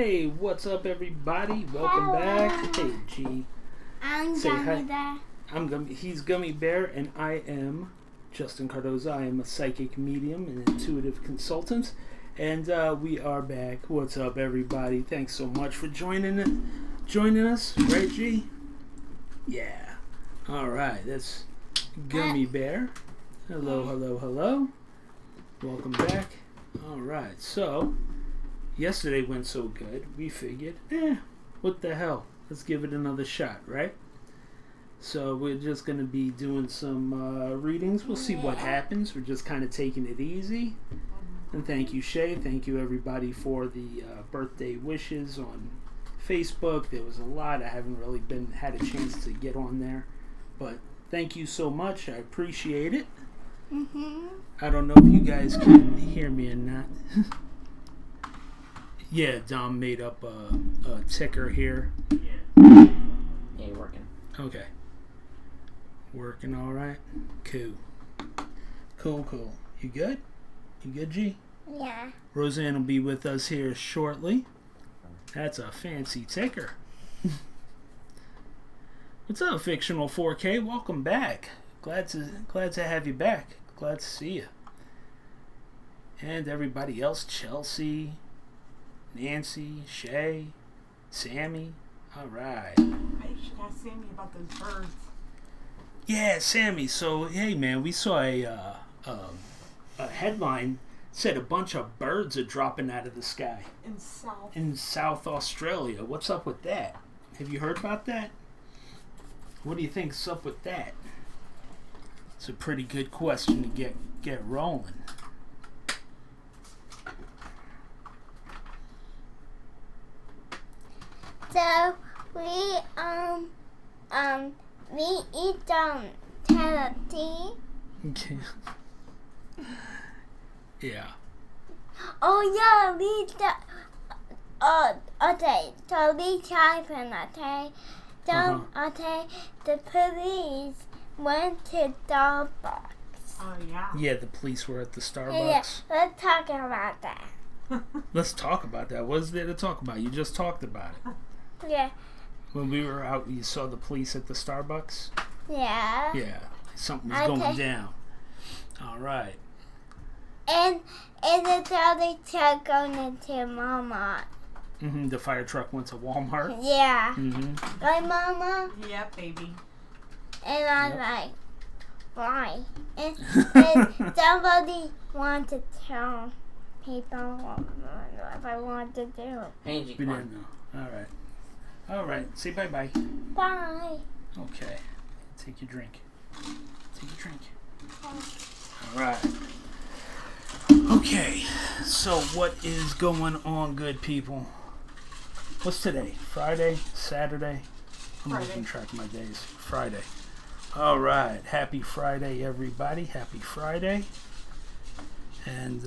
Hey, what's up, everybody? Welcome back. Hey, G. I'm Gummy Bear. He's Gummy Bear, and I am Justin Cardoza. I am a psychic medium and intuitive consultant, and we are back. What's up, everybody? Thanks so much for joining us. Right, G? Yeah. All right. That's Gummy Bear. Hello, hello, hello. Welcome back. All right. So, yesterday went so good, we figured, what the hell? Let's give it another shot, right? So we're just going to be doing some readings. We'll see what happens. We're just kind of taking it easy. And thank you, Shay. Thank you, everybody, for the birthday wishes on Facebook. There was a lot. I haven't really had a chance to get on there. But thank you so much. I appreciate it. Mm-hmm. I don't know if you guys can hear me or not. Yeah, Dom made up a ticker here. Yeah, you're working. Okay. Working all right? Cool. Cool. You good? You good, G? Yeah. Roseanne will be with us here shortly. That's a fancy ticker. What's up, Fictional 4K? Welcome back. Glad to have you back. Glad to see you. And everybody else, Chelsea, Nancy, Shay, Sammy. All right. I should ask Sammy about those birds. Yeah, Sammy. So, hey, man, we saw a headline said a bunch of birds are dropping out of the sky In South Australia. What's up with that? Have you heard about that? What do you think's up with that? It's a pretty good question to get rolling. So we eat turkey. Okay. Yeah. Oh yeah, okay. So we typing, okay. So okay, the police went to Starbucks. Oh yeah. Yeah, the police were at the Starbucks. Yeah, let's talk about that. Let's talk about that. What's there to talk about? You just talked about it. Yeah. When we were out, you saw the police at the Starbucks? Yeah. Yeah. Something was going down. All right. And the other truck going into Walmart. Mm-hmm. The fire truck went to Walmart? Yeah. Mm-hmm. Right, Mama? Yep, baby. And I'm like, why? And somebody wanted to tell people what I want to do. Angie, We come on. didn't know. All right. Say bye-bye. Bye. Okay. Take your drink. All right. Okay. So what is going on, good people? What's today? Friday? Saturday? I'm Friday. losing track of my days. Friday. All right. Happy Friday, everybody. Happy Friday. And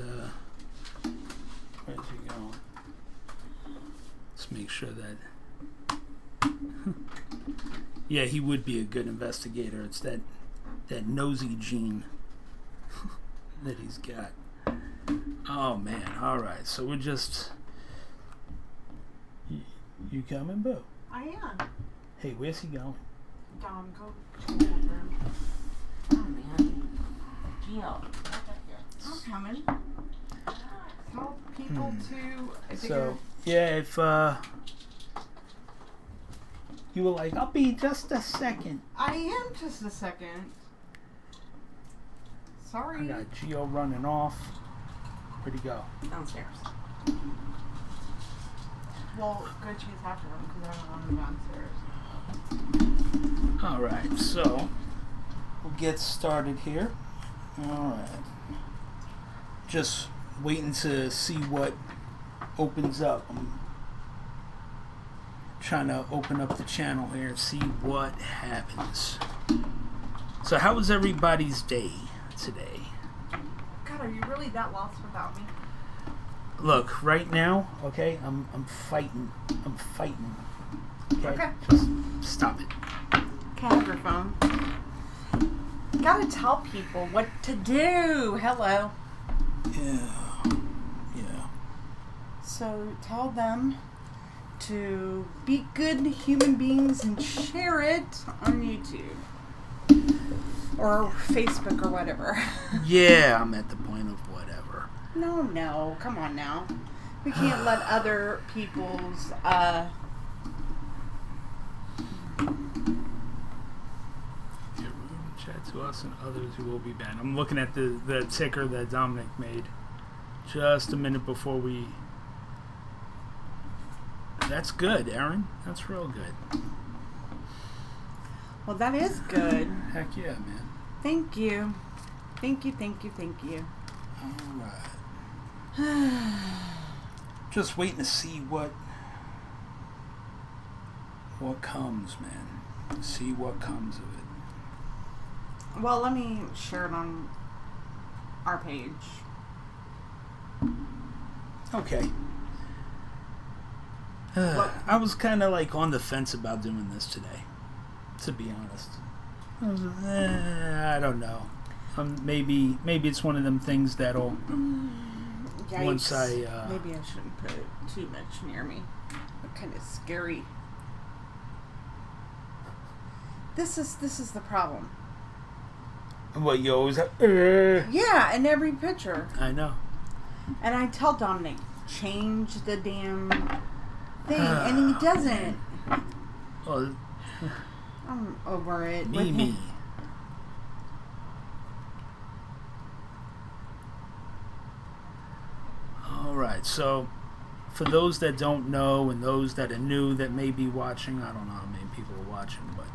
where's he going? Let's make sure that... Yeah, he would be a good investigator. It's that nosy gene that he's got. Oh, man. All right. So we're just... You coming, Boo? I am. Hey, where's he going? Dom, go to the bathroom. Oh, man. Gio. I'm coming. Tell people to... I think So, yeah, if you were like, I'll be just a second. I am just a second. Sorry. I got Gio running off. Where'd he go? Downstairs. Well, go chase after him because I don't want him downstairs. All right, so we'll get started here. All right. Just waiting to see what opens up. I'm trying to open up the channel here and see what happens. So how was everybody's day today? God, are you really that lost without me? Look, right now, okay, I'm fighting. Okay. Just stop it. Can I have your phone? Gotta tell people what to do. Hello. Yeah. So tell them to be good human beings and share it on YouTube or Facebook or whatever. Yeah, I'm at the point of whatever. No, come on now. We can't let other people's Chat to us and others who will be banned. I'm looking at the ticker that Dominic made just a minute before we. That's good, Aaron. That's real good. Well, that is good. Heck yeah, man. Thank you. Thank you. All right. Just waiting to see what comes, man. See what comes of it. Well, let me share it on our page. Okay. I was kind of like on the fence about doing this today, to be honest. I was, I don't know. Maybe it's one of them things that'll Yikes. once I maybe I shouldn't put it too much near me. It's kind of scary. This is the problem. what you always have. Yeah, in every picture. I know. And I tell Dominic, change the damn thing, and he doesn't. Well, I'm over it. with me. him. All right, so for those that don't know and those that are new that may be watching, I don't know how many people are watching, but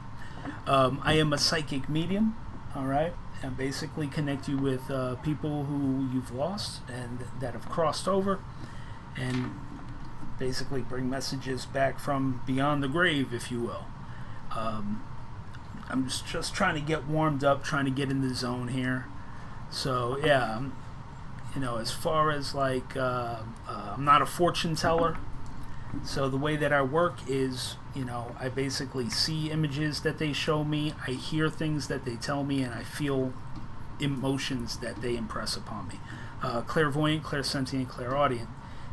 I am a psychic medium, all right, and basically connect you with people who you've lost and that have crossed over, and basically bring messages back from beyond the grave, if you will. I'm just trying to get warmed up, trying to get in the zone here. So yeah, you know, as far as like, I'm not a fortune teller. So the way that I work is, you know, I basically see images that they show me, I hear things that they tell me, and I feel emotions that they impress upon me. Clairvoyant, clairsentient, clairaudient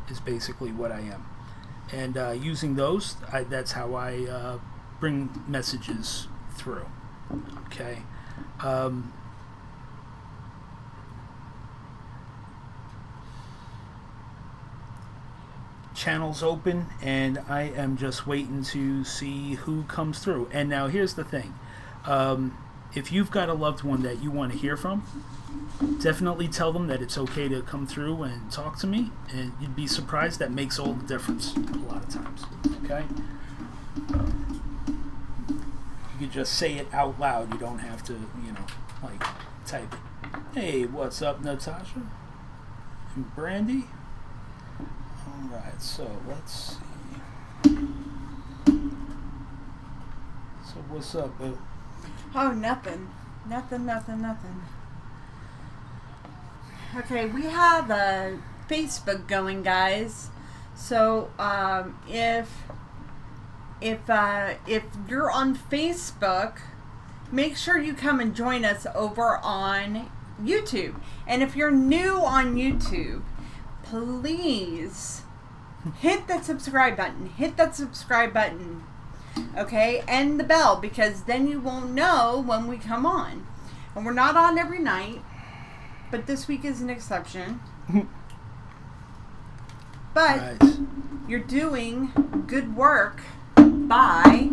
is basically what I am. And using those, that's how I bring messages through. Okay. Channels open, and I am just waiting to see who comes through. And now here's the thing. If you've got a loved one that you want to hear from, definitely tell them that it's okay to come through and talk to me, and you'd be surprised. That makes all the difference a lot of times. Okay? You could just say it out loud. You don't have to, you know, like type it. Hey, what's up, Natasha? And Brandy? Alright, so let's see. So what's up, boo? Oh, nothing. Nothing. Okay, we have a Facebook going, guys. So, if you're on Facebook, make sure you come and join us over on YouTube. And if you're new on YouTube, please hit that subscribe button. Okay, and the bell, because then you won't know when we come on. And we're not on every night, but this week is an exception. But Right. you're doing good work by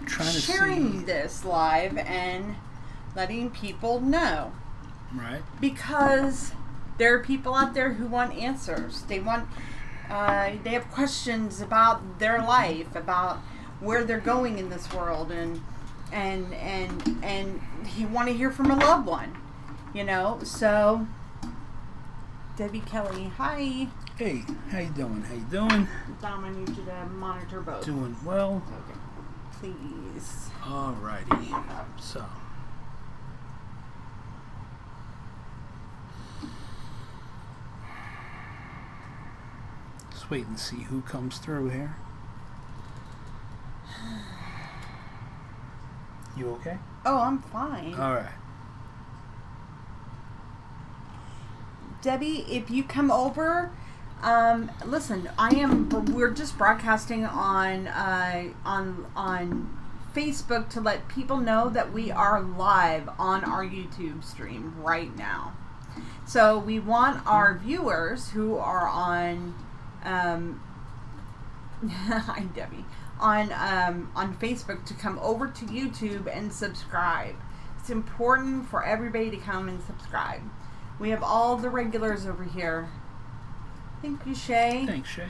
Trying to sharing see. this live and letting people know. Right. Because there are people out there who want answers. They want, they have questions about their life, about where they're going in this world, and you want to hear from a loved one, you know. So, Debbie Kelly, hi. Hey, how you doing? Dom, I need you to monitor both. Doing well. Okay, please. Alrighty. So. Just wait and see who comes through here. You okay? Oh, I'm fine. Alright. Debbie, if you come over, Listen, we're just broadcasting on Facebook to let people know that we are live on our YouTube stream right now. So we want our viewers who are on, hi Debbie, on Facebook to come over to YouTube and subscribe. It's important for everybody to come and subscribe. We have all the regulars over here. Thank you, Shay. Thanks, Shay.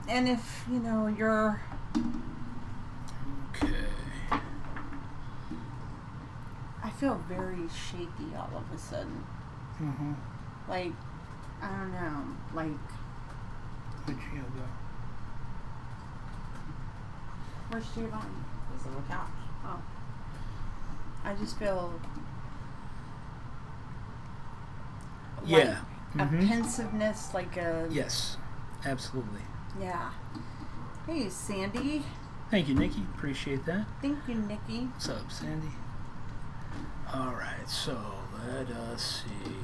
And if, you're... Okay. I feel very shaky all of a sudden. Mm-hmm. Like, I don't know. Like... Where'd you go? Where's Giovanni? He's on the couch. Oh. I just feel... Yeah. A pensiveness, like a... Yes, absolutely. Yeah. Hey, Sandy. Thank you, Nikki. Appreciate that. Thank you, Nikki. What's up, Sandy? All right, so let us see.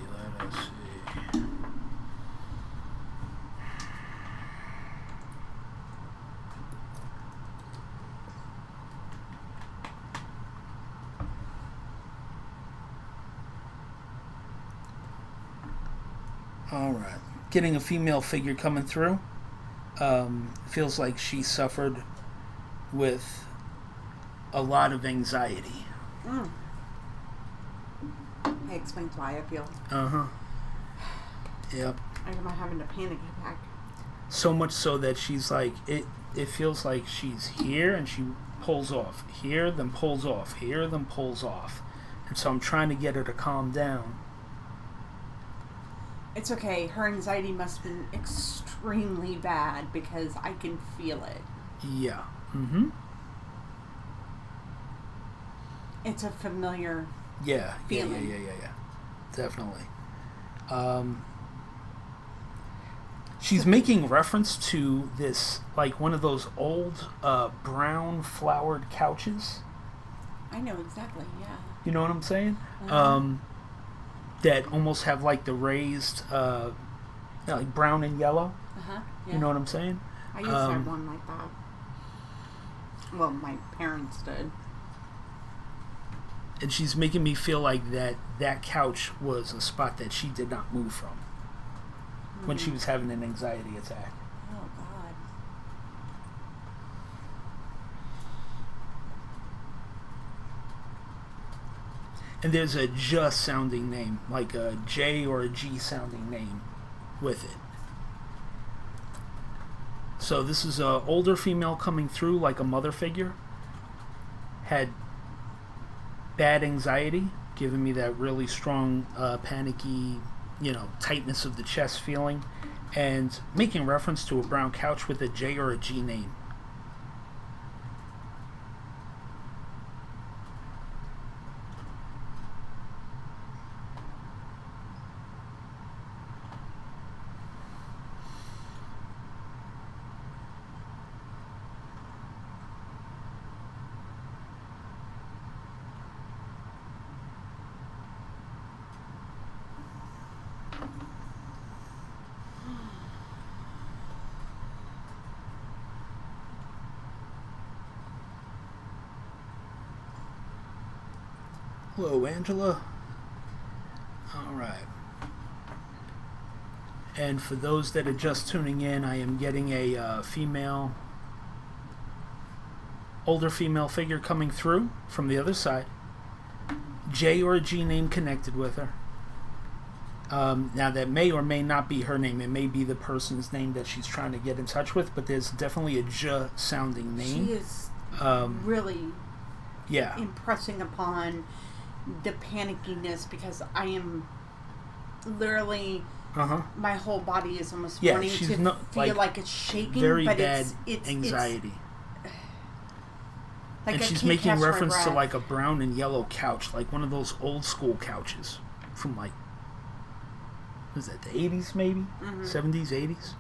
All right, getting a female figure coming through. Feels like she suffered with a lot of anxiety. Mm. That explains why I feel. Yep. I'm having a panic attack. So much so that she's like, it feels like she's here and she pulls off. Here, then pulls off. Here, then pulls off. And so I'm trying to get her to calm down. It's okay. Her anxiety must have been extremely bad because I can feel it. Yeah. Mm-hmm. It's a familiar feeling. Yeah. Definitely. She's making reference to this, like one of those old brown flowered couches. I know exactly, yeah. You know what I'm saying? That almost have like the raised, like brown and yellow. Yeah. You know what I'm saying? I used to have one like that. Well, my parents did. And she's making me feel like that couch was a spot that she did not move from when she was having an anxiety attack. Oh, God. And there's a just sounding name, like a J or a G sounding name with it. So this is a older female coming through, like a mother figure. Had bad anxiety, giving me that really strong, panicky, tightness of the chest feeling, and making reference to a brown couch with a J or a G name. Hello, Angela. All right. And for those that are just tuning in, I am getting a older female figure coming through from the other side. J or a G name connected with her. Now, that may or may not be her name. It may be the person's name that she's trying to get in touch with, but there's definitely a J sounding name. She is really impressing upon the panickiness because I am literally my whole body is almost wanting to feel like it's shaking, very but bad it's anxiety. Like and she's making reference to like a brown and yellow couch, like one of those old school couches from like, was that the 80s maybe? 70s, 80s?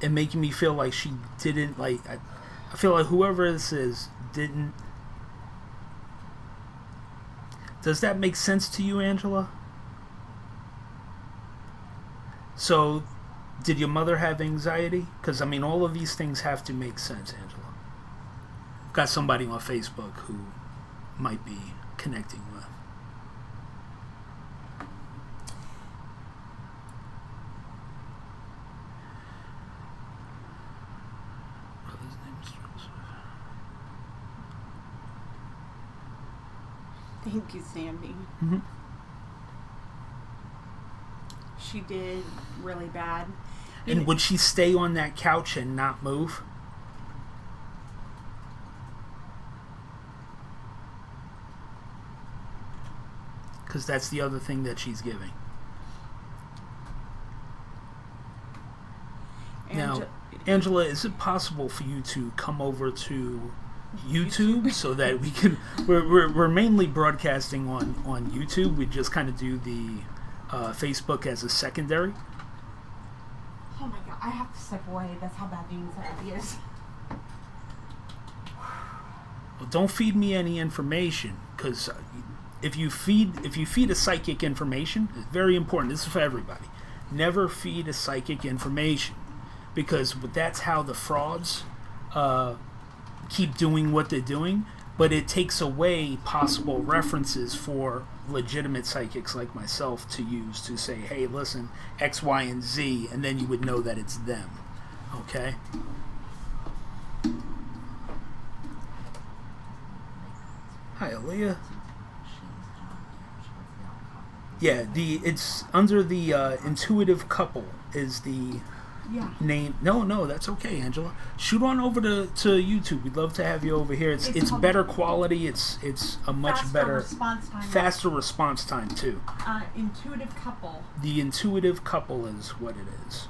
And making me feel like she didn't, like, I feel like whoever this is doesn't Does that make sense to you, Angela? So, did your mother have anxiety? Because, I mean, all of these things have to make sense, Angela. Got somebody on Facebook who might be connecting with. Brother's name is Joseph. Thank you, Sandy. Mm-hmm. She did really bad. And would she stay on that couch and not move? Because that's the other thing that she's giving. Now, Angela, is it possible for you to come over to YouTube so that we can... We're mainly broadcasting on YouTube. We just kind of do the Facebook as a secondary. Oh my god, I have to step away. That's how bad the anxiety is. Well, don't feed me any information, because if you feed a psychic information, it's very important. This is for everybody. Never feed a psychic information, because that's how the frauds keep doing what they're doing. But it takes away possible references for legitimate psychics like myself to use to say, hey, listen, X, Y, and Z, and then you would know that it's them. Okay? Hi, Aaliyah. Yeah, it's under the intuitive couple is the name. No, that's okay, Angela. Shoot on over to YouTube. We'd love to have you over here. It's better quality. It's a much better faster response time too. Intuitive couple. The intuitive couple is what it is.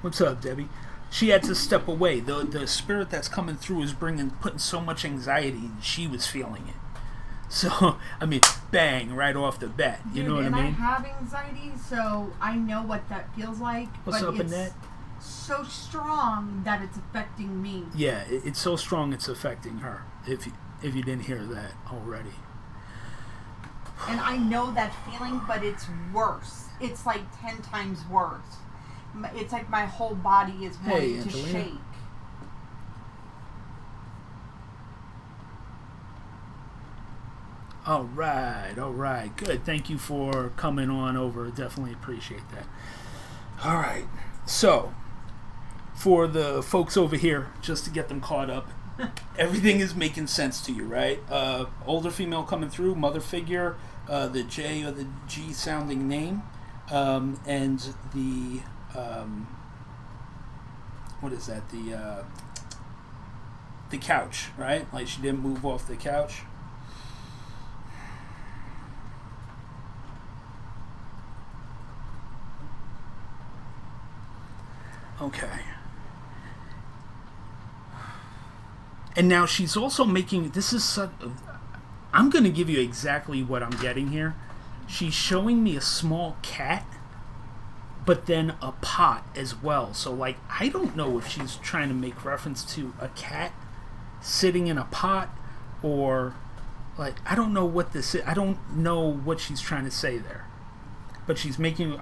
What's up, Debbie? She had to step away. The spirit that's coming through is putting so much anxiety, and she was feeling it. So, I mean, bang, right off the bat. You know what I mean? I have anxiety, so I know what that feels like. What's up, Annette? So strong that it's affecting me. Yeah, it's so strong it's affecting her, if you didn't hear that already. And I know that feeling, but it's worse. It's like 10 times worse. It's like my whole body is wanting to shake. All right, good. Thank you for coming on over. Definitely appreciate that. All right, so for the folks over here, just to get them caught up, everything is making sense to you, right? Older female coming through, mother figure, the J or the G sounding name, and the what is that? The couch, right? Like she didn't move off the couch. Okay. And now she's also making, I'm going to give you exactly what I'm getting here. She's showing me a small cat, but then a pot as well. So, like, I don't know if she's trying to make reference to a cat sitting in a pot, or, like, I don't know what this is. I don't know what she's trying to say there. But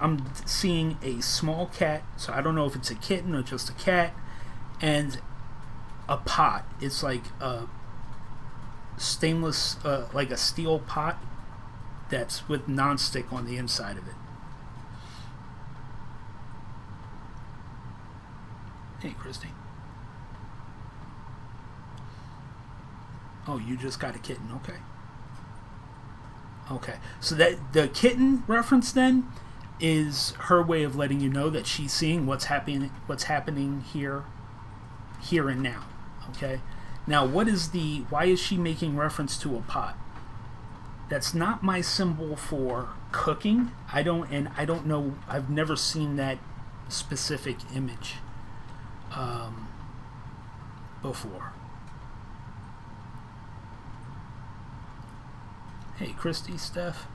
I'm seeing a small cat, so I don't know if it's a kitten or just a cat, and a pot. It's like a stainless, like a steel pot that's with nonstick on the inside of it. Hey, Christy. Oh, you just got a kitten, okay. Okay, so that the kitten reference then is her way of letting you know that she's seeing what's happening here and now. Okay, now why is she making reference to a pot? That's not my symbol for cooking. I don't know. I've never seen that specific image before. Hey, Christy, Steph.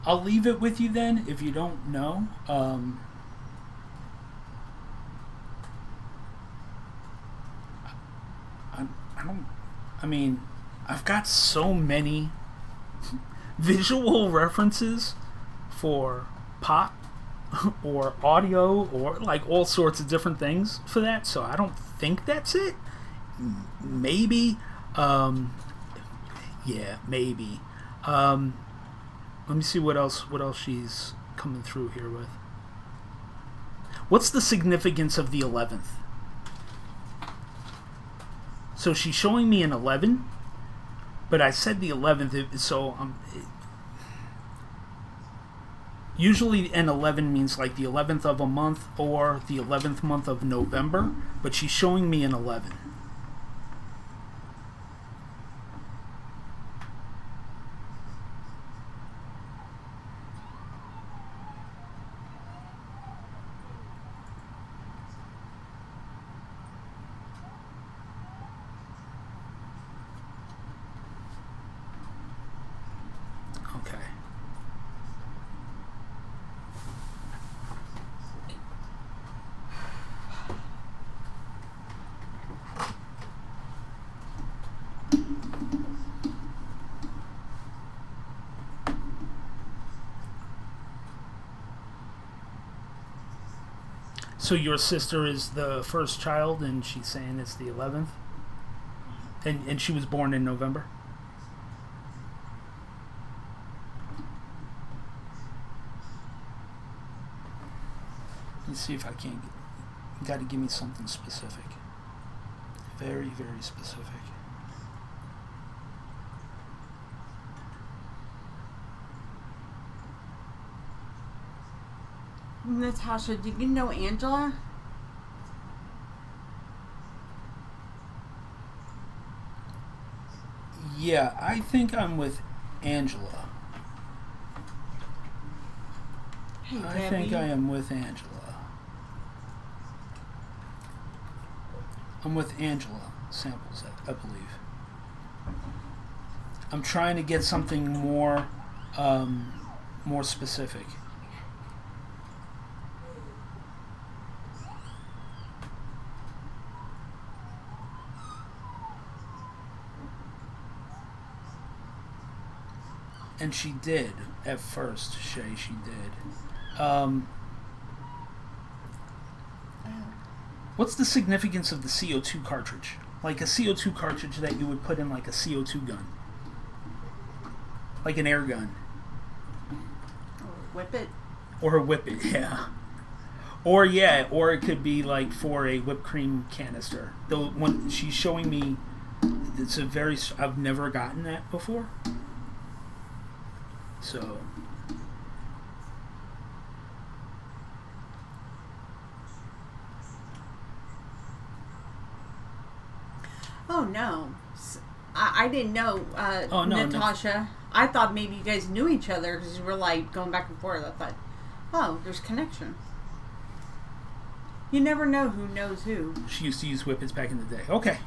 I'll leave it with you then if you don't know. I mean, I've got so many visual references for pop or audio or like all sorts of different things for that, so I don't think that's it. Maybe. Yeah, maybe. Let me see what else she's coming through here with. What's the significance of the 11th? So she's showing me an 11, but I said the 11th, so usually an 11 means like the 11th of a month or the 11th month of November, but she's showing me an 11. Okay. So your sister is the first child, and she's saying it's the 11th? And she was born in November? Let's see if I can get... You got to give me something specific. Very, very specific. Natasha, do you know Angela? Yeah, I think I'm with Angela. Hey, I Debbie. think I am with Angela. I'm with Angela Samples, I believe. I'm trying to get something more specific. And she did at first, Shay. She did. What's the significance of the CO2 cartridge? Like a CO2 cartridge that you would put in like a CO2 gun, like an air gun, Whip it. or a whip it, yeah. Or it could be like for a whipped cream canister. The one she's showing me, it's a very. I've never gotten that before. So, oh no, I didn't know, Oh, no, Natasha. I thought maybe you guys knew each other because you were like going back and forth. I thought, oh, there's connection. You never know who knows who. she used to use whippets back in the day. Okay.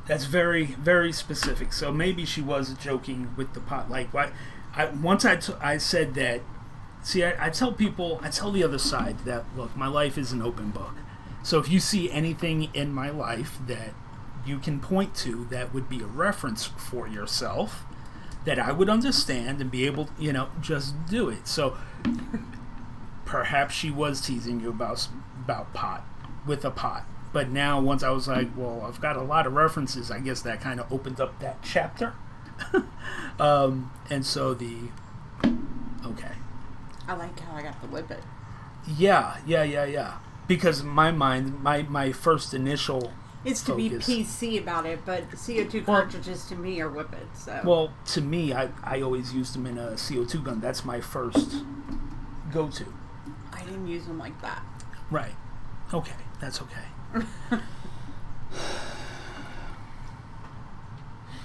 That's very, very specific. So maybe she was joking with the pot. Like, once I said that. See, I tell people, I tell the other side that, look, my life is an open book. So if you see anything in my life that you can point to that would be a reference for yourself, that I would understand and be able, just do it. So perhaps she was teasing you about pot, with a pot. But now, once I was like, well, I've got a lot of references, I guess that kind of opened up that chapter. And so okay. I like how I got the whip it. Yeah. Because my mind, my first initial It's to be focus. PC about it, but CO2 cartridges to me are whip it. So. Well, to me, I always used them in a CO2 gun. That's my first go-to. I didn't use them like that. Right. Okay. That's okay.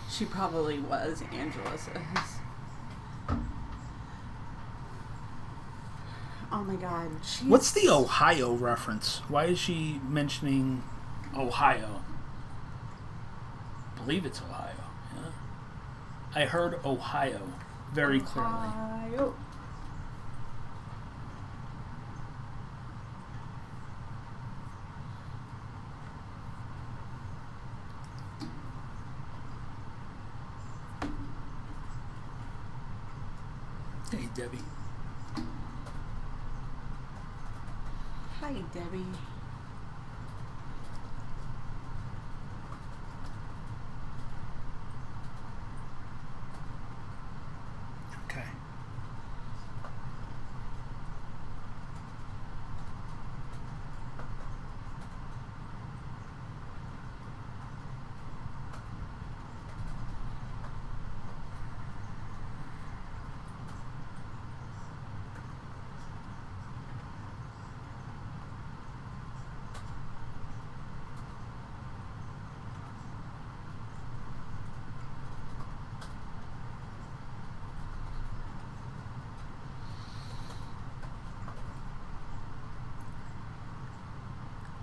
She probably was, Angela says. Oh my god. What's the Ohio reference? Why is she mentioning Ohio? I believe it's Ohio. Yeah. I heard Ohio very clearly. Ohio. Hey, Debbie. Hi, Debbie. Okay.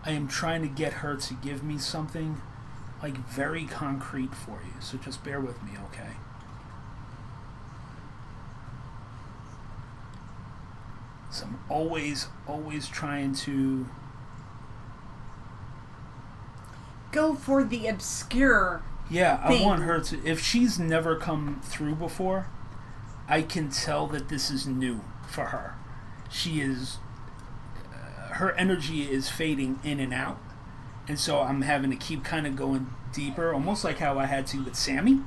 I am trying to get her to give me something like very concrete for you, so just bear with me, okay? So I'm always trying to Go for the obscure. I thing. want her to, if she's never come through before, I can tell that this is new for her. She is her energy is fading in and out, and so I'm having to keep kind of going deeper, almost like how I had to with Sammy,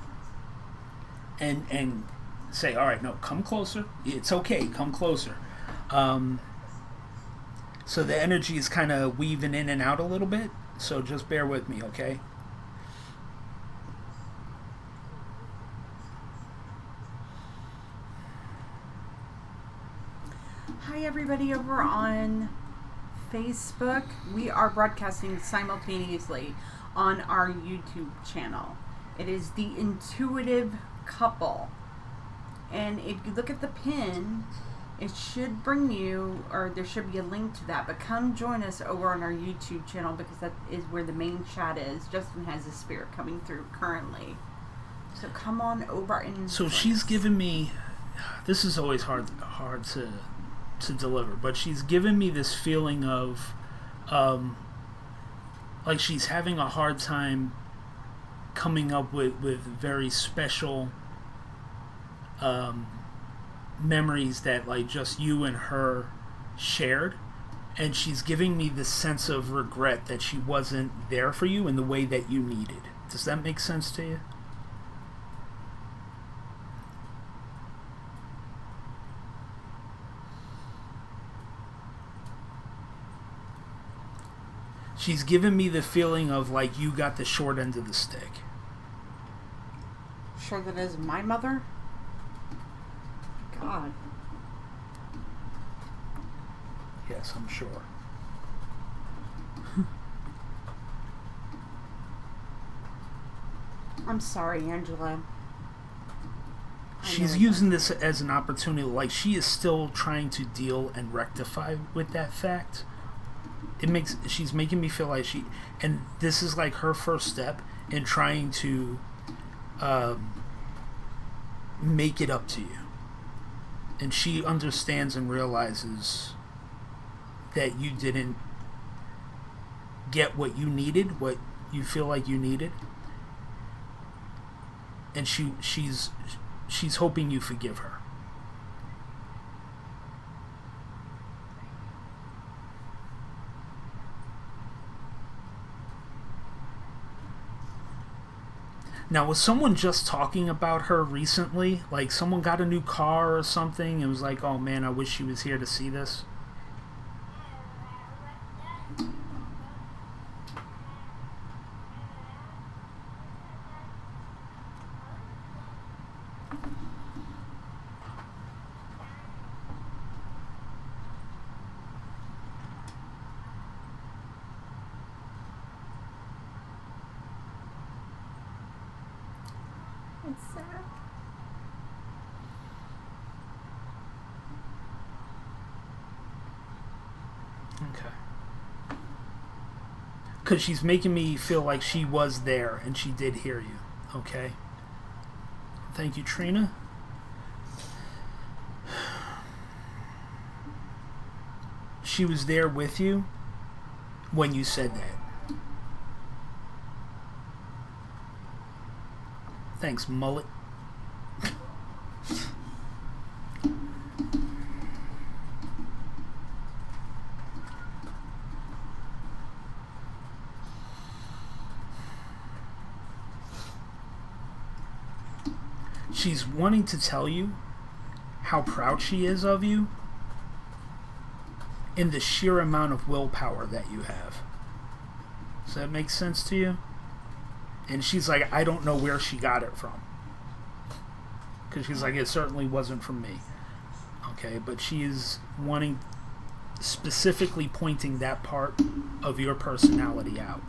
and say, all right, no, come closer, it's okay, come closer. So the energy is kind of weaving in and out a little bit, so just bear with me, okay? Hi, everybody over on Facebook. We are broadcasting simultaneously on our YouTube channel. It is The Intuitive Couple. And if you look at the pin, it should bring you, or there should be a link to that. But come join us over on our YouTube channel, because that is where the main chat is. Justin has a spirit coming through currently. So come on over and... So she's given me, this is always hard to deliver, but she's given me this feeling of like she's having a hard time coming up with very special memories that like just you and her shared, and she's giving me this sense of regret that she wasn't there for you in the way that you needed. Does that make sense to you? She's given me the feeling of like you got the short end of the stick. Sure that is my mother? God. Yes, I'm sure. I'm sorry, Angela. She's using this as an opportunity, like she is still trying to deal and rectify with that fact. She's making me feel like and this is like her first step in trying to make it up to you. And she understands and realizes that you didn't get what you needed, what you feel like you needed. And she's hoping you forgive her. Now, was someone just talking about her recently? Like, someone got a new car or something and was like, oh man, I wish she was here to see this? It's sad. Okay. Because she's making me feel like she was there and she did hear you. Okay? Thank you, Trina. she was there with you when you said that. Thanks, mullet. She's wanting to tell you how proud she is of you in the sheer amount of willpower that you have. Does that make sense to you? And she's like, I don't know where she got it from. Because she's like, it certainly wasn't from me. Okay, but she is wanting, specifically pointing that part of your personality out.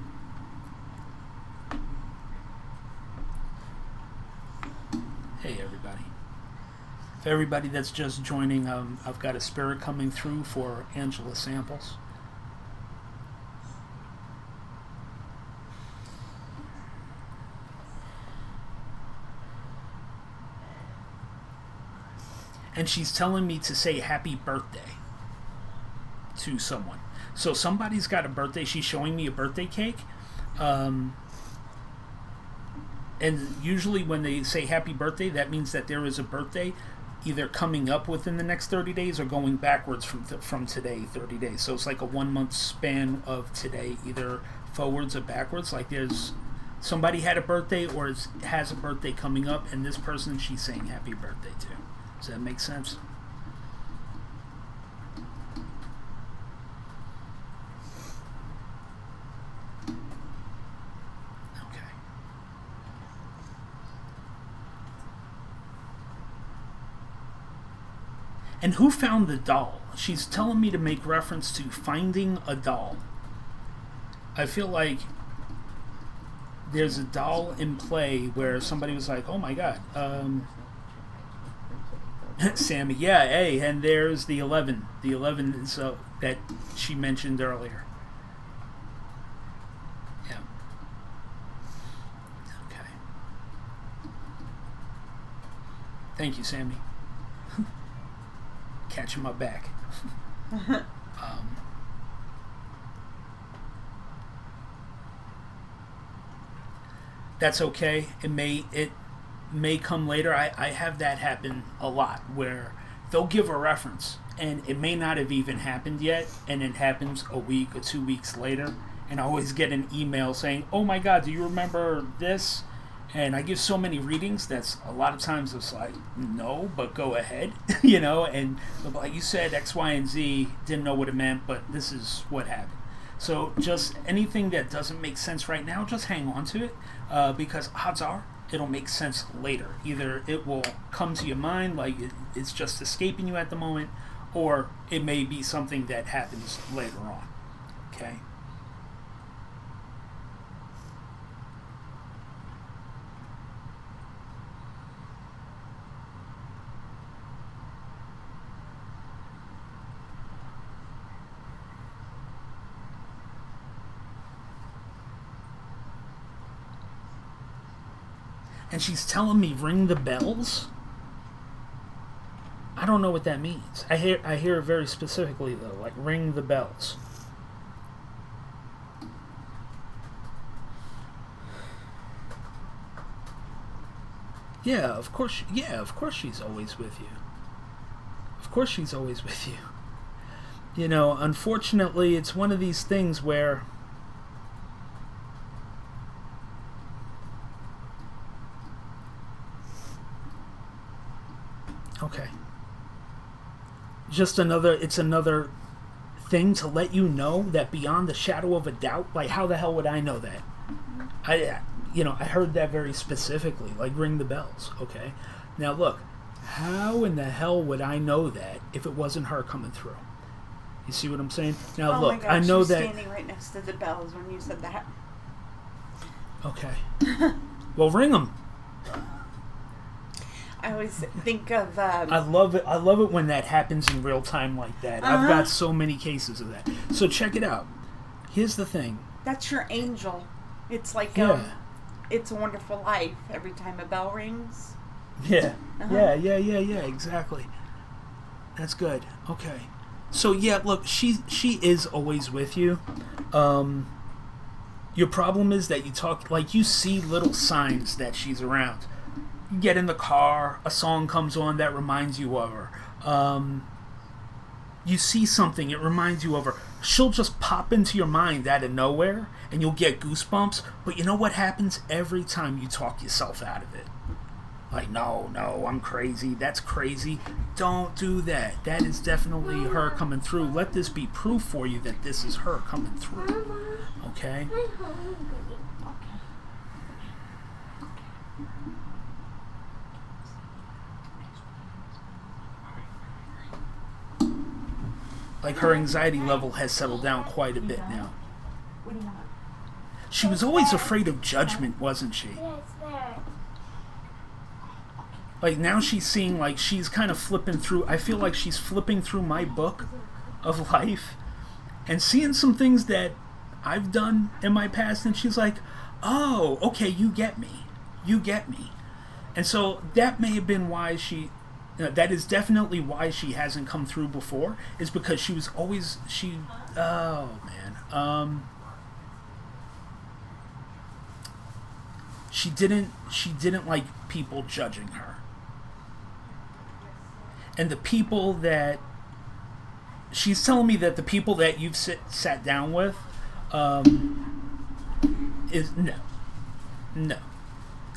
Hey, everybody. For everybody that's just joining, I've got a spirit coming through for Angela Samples. And she's telling me to say happy birthday to someone. So somebody's got a birthday. She's showing me a birthday cake. And usually when they say happy birthday, that means that there is a birthday either coming up within the next 30 days or going backwards from today, 30 days. So it's like a 1 month span of today, either forwards or backwards. Like there's somebody had a birthday or has a birthday coming up, and this person she's saying happy birthday to. Does that make sense? And who found the doll? She's telling me to make reference to finding a doll. I feel like there's a doll in play where somebody was like, oh my god, Sammy, yeah, hey, and there's the 11. The 11 is that she mentioned earlier. Yeah. Okay. Thank you, Sammy. Catching my back. That's okay. It may come later. I have that happen a lot where they'll give a reference and it may not have even happened yet, and it happens a week or 2 weeks later, and I always get an email saying, oh my god, do you remember this? And I give so many readings that's a lot of times it's like, no, but go ahead, you know, and like you said, X, Y, and Z, didn't know what it meant, but this is what happened. So just anything that doesn't make sense right now, just hang on to it, because odds are it'll make sense later. Either it will come to your mind like it's just escaping you at the moment, or it may be something that happens later on, okay? And she's telling me ring the bells. I don't know what that means. I hear it very specifically though, like ring the bells. Yeah, of course. Yeah, of course she's always with you. Of course she's always with you. You know, unfortunately, it's one of these things where okay. Just it's another thing to let you know that beyond the shadow of a doubt, like how the hell would I know that? I heard that very specifically, like ring the bells, okay? Now look, how in the hell would I know that if it wasn't her coming through? You see what I'm saying? Now look, my gosh, I know she's that standing right next to the bells when you said that. Okay. Well, ring them. I always think of. I love it. I love it when that happens in real time like that. I've got so many cases of that. So check it out. Here's the thing. That's your angel. It's like It's a Wonderful Life. Every time a bell rings. Yeah. Yeah. Exactly. That's good. Okay. So yeah, look, she is always with you. Your problem is that you talk, like, you see little signs that she's around. You get in the car, a song comes on that reminds you of her. You see something, it reminds you of her. She'll just pop into your mind out of nowhere, and you'll get goosebumps. But you know what happens every time you talk yourself out of it? Like, no, I'm crazy. That's crazy. Don't do that. That is definitely her coming through. Let this be proof for you that this is her coming through. Okay? Like, her anxiety level has settled down quite a bit now. What do you want? She was always afraid of judgment, wasn't she? Yes, there. Like, now she's seeing, like, she's kind of flipping through. I feel like she's flipping through my book of life and seeing some things that I've done in my past, and she's like, oh, okay, you get me. You get me. And so that may have been why that is definitely why she hasn't come through before, is because she was always, oh, man. She didn't like people judging her. And the people that she's telling me that the people that you've sat down with is no,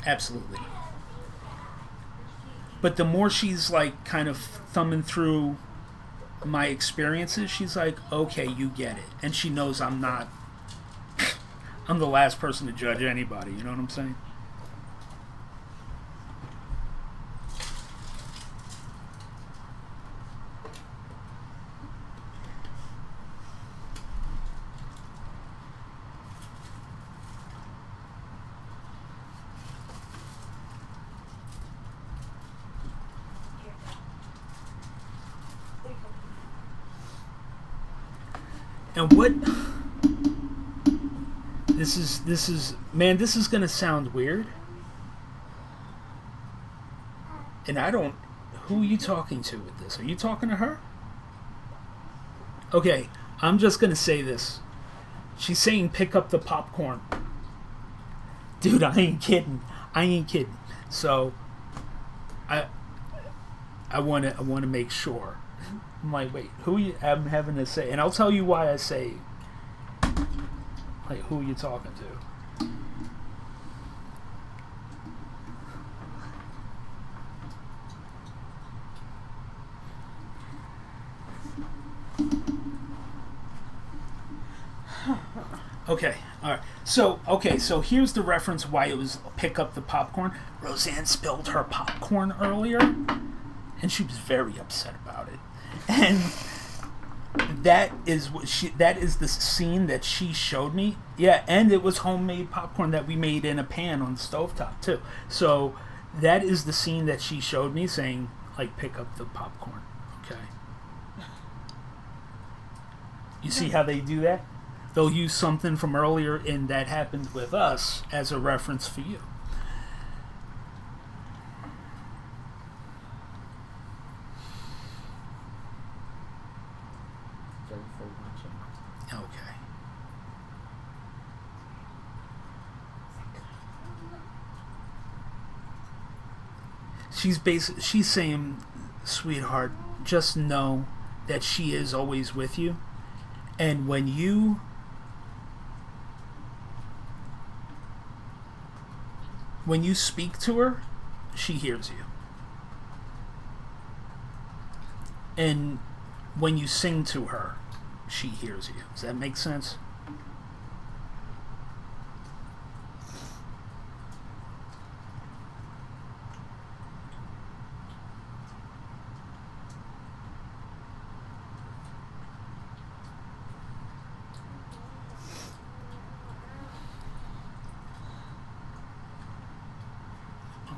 absolutely. But the more she's like kind of thumbing through my experiences, she's like, okay, you get it. And she knows I'm the last person to judge anybody, you know what I'm saying? And what this is man, this is gonna sound weird. And who are you talking to with this? Are you talking to her? Okay, I'm just gonna say this. She's saying pick up the popcorn. Dude, I ain't kidding. So I wanna make sure. I'm like, wait, I'm having to say, and I'll tell you why I say, like, who are you talking to? Okay, alright. So here's the reference why it was pick up the popcorn. Roseanne spilled her popcorn earlier, and she was very upset about it. And that is the scene that she showed me. Yeah, and it was homemade popcorn that we made in a pan on the stovetop too. So that is the scene that she showed me, saying, like, pick up the popcorn. Okay. You see how they do that? They'll use something from earlier and that happened with us as a reference for you. Okay. She's saying, sweetheart, just know that she is always with you, and when you speak to her, she hears you. And when you sing to her, she hears you. Does that make sense?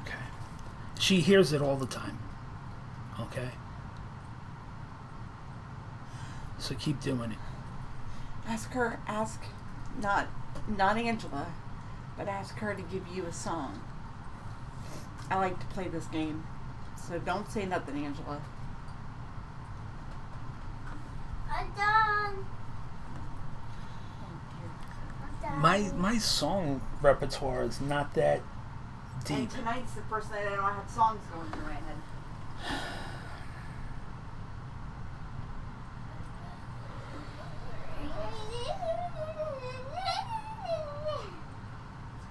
Okay. She hears it all the time. Okay? So keep doing it. Ask not Angela, but ask her to give you a song. I like to play this game, so don't say nothing, Angela. My song repertoire is not that deep. And tonight's the first night I don't have songs going through my head.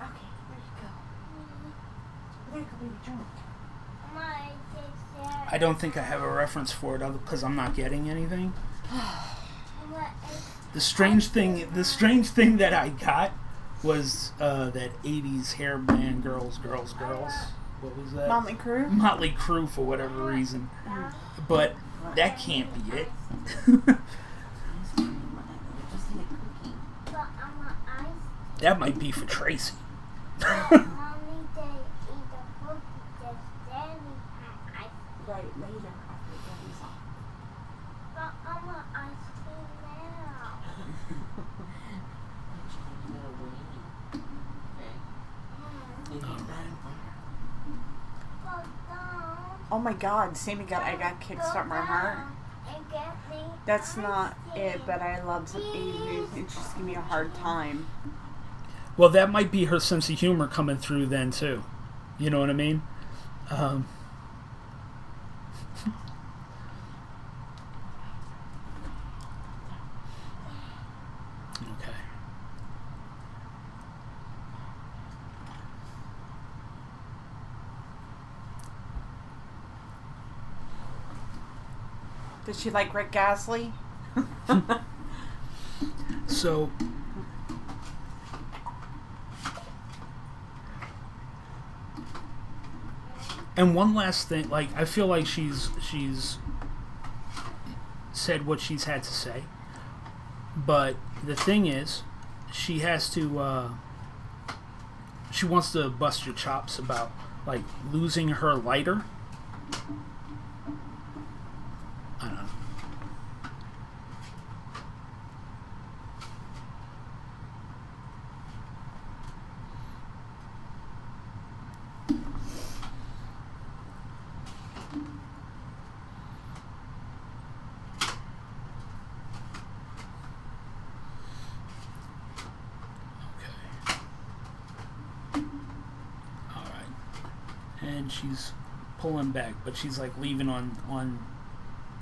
Okay, there you go. There you go, baby, drink. I don't think I have a reference for it because I'm not getting anything. The strange thing that I got was that 80s hair band girls. What was that? Motley Crue? Motley Crue for whatever reason. But that can't be it. That might be for Tracy. Right, later after Daddy's off. Oh my God, Sammy I got kickstart my heart. That's not it, but I love some 80s music and she's giving me a hard time. Well, that might be her sense of humor coming through then too. You know what I mean? Okay. Does she like Rick Astley? So, and one last thing, like I feel like she's said what she's had to say, but the thing is, she has to. She wants to bust your chops about like losing her lighter. I don't know. And she's pulling back, but she's like leaving on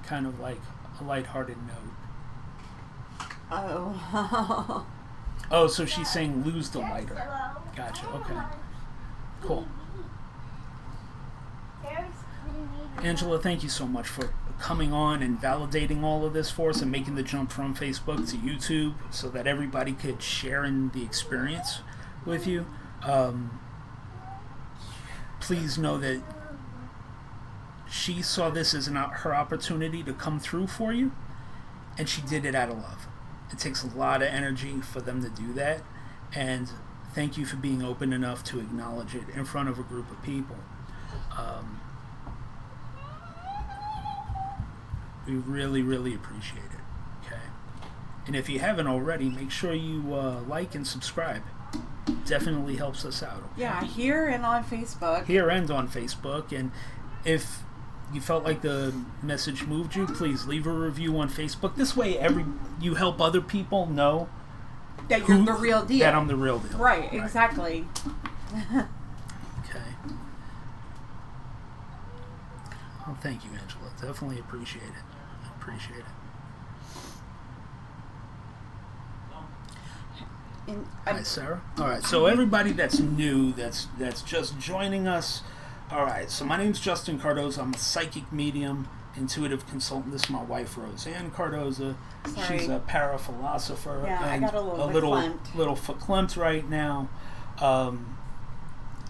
kind of like a lighthearted note. Oh. Oh, so she's saying lose the lighter. Gotcha. Okay. Cool. Angela, thank you so much for coming on and validating all of this for us and making the jump from Facebook to YouTube so that everybody could share in the experience with you. Please know that she saw this as her opportunity to come through for you, and she did it out of love. It takes a lot of energy for them to do that, and thank you for being open enough to acknowledge it in front of a group of people. We really, really appreciate it. Okay, and if you haven't already, make sure you like and subscribe. Definitely helps us out. Okay? Yeah, here and on Facebook. Here and on Facebook. And if you felt like the message moved you, please leave a review on Facebook. This way, you help other people know that you're the real deal. That I'm the real deal. Right. Exactly. Okay. Well, thank you, Angela. Definitely appreciate it. Appreciate it. Hi, Sarah. All right, so everybody that's new, that's just joining us. All right, so my name's Justin Cardoza. I'm a psychic medium, intuitive consultant. This is my wife, Roseanne Cardoza. Sorry. She's a paraphilosopher. Yeah, and I got a little verklempt right now.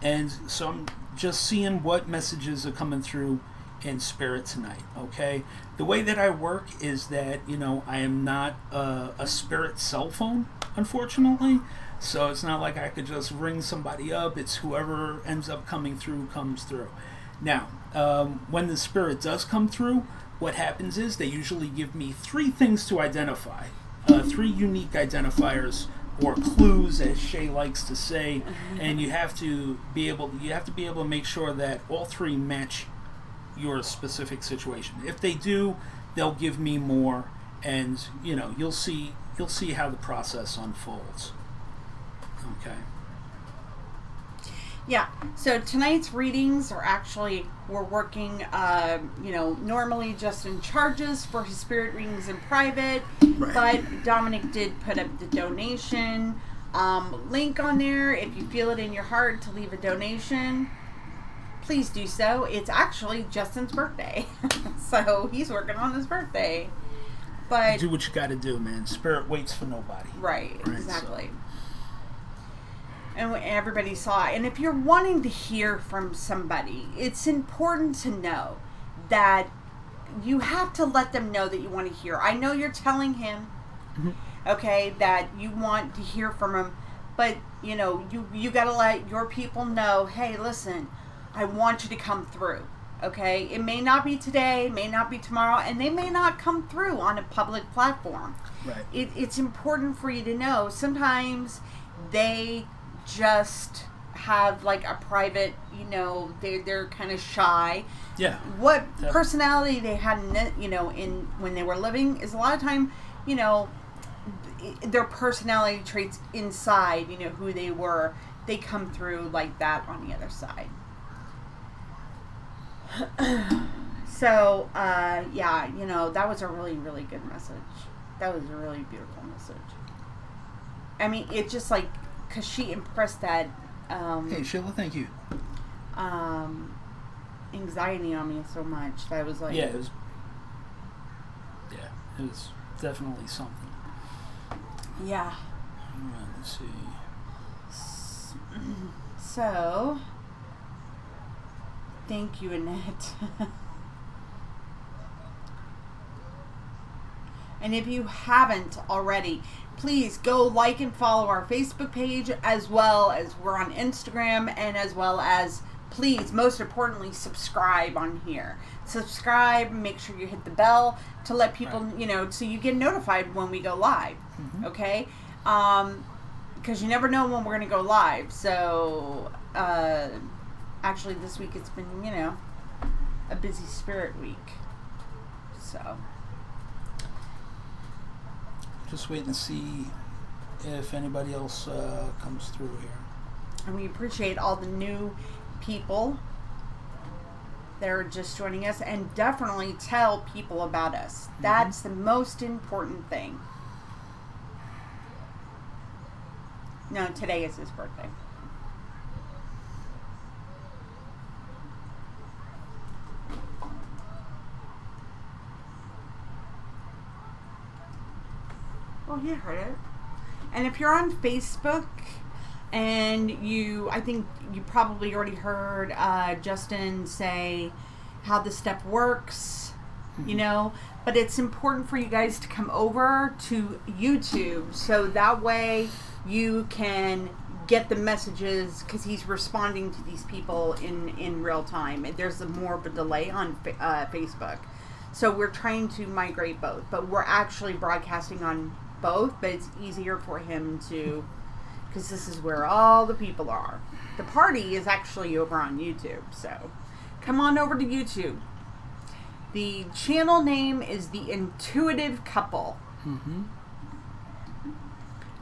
And so I'm just seeing what messages are coming through in spirit tonight, okay? The way that I work is that, I am not a spirit cell phone, unfortunately. So it's not like I could just ring somebody up. It's whoever ends up coming through comes through. Now, when the spirit does come through, what happens is they usually give me 3 things to identify. 3 unique identifiers or clues, as Shay likes to say, and you have to be able to make sure that all 3 match your specific situation. If they do, they'll give me more, and you'll see how the process unfolds. Okay. Yeah, so tonight's readings are actually, we're working, normally Justin charges for his spirit readings in private, Right. but Dominic did put up the donation link on there. If you feel it in your heart to leave a donation, please do so. It's actually Justin's birthday, so he's working on his birthday. But Do what you got to do, man. Spirit waits for nobody. Right, exactly. And everybody saw it. And if you're wanting to hear from somebody, it's important to know that you have to let them know that you want to hear. I know you're telling him, okay, that you want to hear from him, but you got to let your people know, hey, listen, I want you to come through. Okay, it may not be today, may not be tomorrow, and they may not come through on a public platform. Right. It's important for you to know. Sometimes they just have like a private, they're kind of shy. Yeah. What personality they had in when they were living is a lot of time, their personality traits inside, who they were, they come through like that on the other side. So, that was a really, really good message. That was a really beautiful message. I mean, it's just like, because she impressed that, hey, Sheila, thank you. Anxiety on me so much that I was like... Yeah, it was definitely something. Yeah. All right, let's see. So... Thank you, Annette. And if you haven't already, please go like and follow our Facebook page, as well as we're on Instagram, and as well as, please, most importantly, subscribe on here. Subscribe, make sure you hit the bell to let people, so you get notified when we go live, okay? Because you never know when we're going to go live. So, actually, this week it's been, a busy spirit week. So... Just waiting to see if anybody else comes through here. And we appreciate all the new people that are just joining us. And definitely tell people about us. That's the most important thing. No, today is his birthday. Well, you heard it. And if you're on Facebook and I think you probably already heard Justin say how this stuff works, but it's important for you guys to come over to YouTube so that way you can get the messages, because he's responding to these people in real time. There's more of a delay on Facebook. So we're trying to migrate both, but we're actually broadcasting on both, but it's easier for him to, because this is where all the people are. The party is actually over on YouTube, so come on over to YouTube. The channel name is The Intuitive Couple.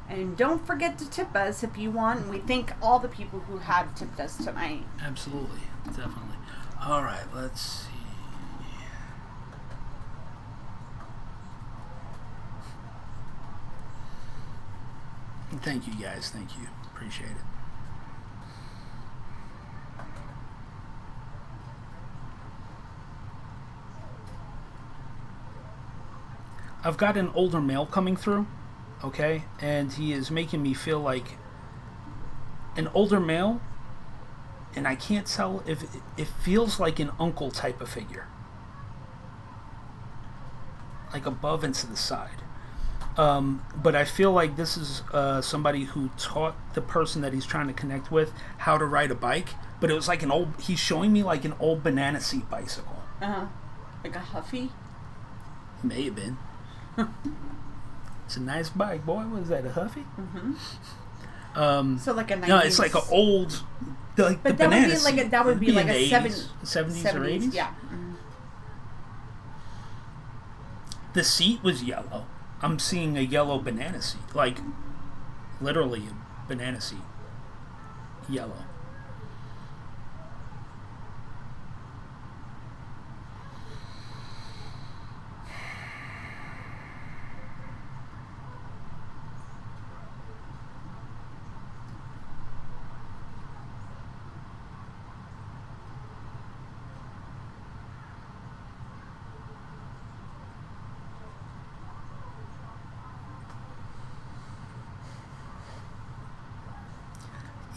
And don't forget to tip us if you want. And we thank all the people who have tipped us tonight. Absolutely, definitely. All right, let's see. Thank you, guys. Thank you. Appreciate it. I've got an older male coming through, okay? And he is making me feel like an older male, and I can't tell if it feels like an uncle type of figure. Like above and to the side. But I feel like this is somebody who taught the person that he's trying to connect with how to ride a bike. But it was like he's showing me like an old banana seat bicycle. Like a Huffy? May have been. It's a nice bike, boy. What is that, a Huffy? So like a 90s. No, it's like an old, like but the that banana would be like seat. that would be like a 70s or 80s? Yeah. The seat was yellow. I'm seeing a yellow banana seat. Like, literally a banana seat. Yellow.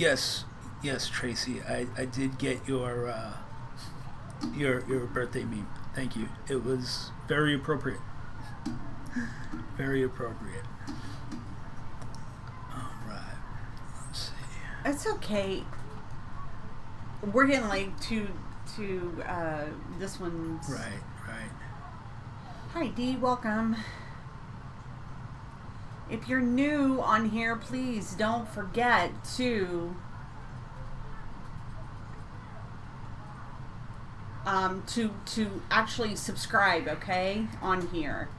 Yes, Tracy. I did get your birthday meme. Thank you. It was very appropriate. Very appropriate. All right. Let's see. It's okay. We're getting like to this one's. Right. Hi Dee, welcome. If you're new on here, please don't forget to actually subscribe, okay, on here.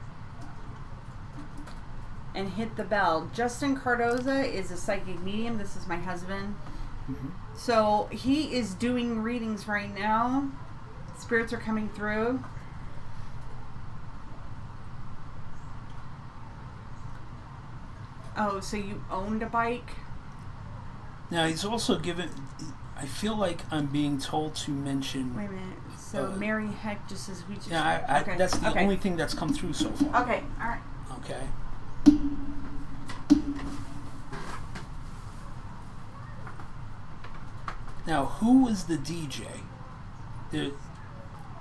And hit the bell. Justin Cardoza is a psychic medium. This is my husband. Mm-hmm. So he is doing readings right now. Spirits are coming through. Oh, so you owned a bike? Now he's also given. I feel like I'm being told to mention. Wait a minute. So Mary Heck just says we just. Yeah, okay. That's the okay. only thing that's come through so far. Okay. All right. Okay. Now, who is the DJ?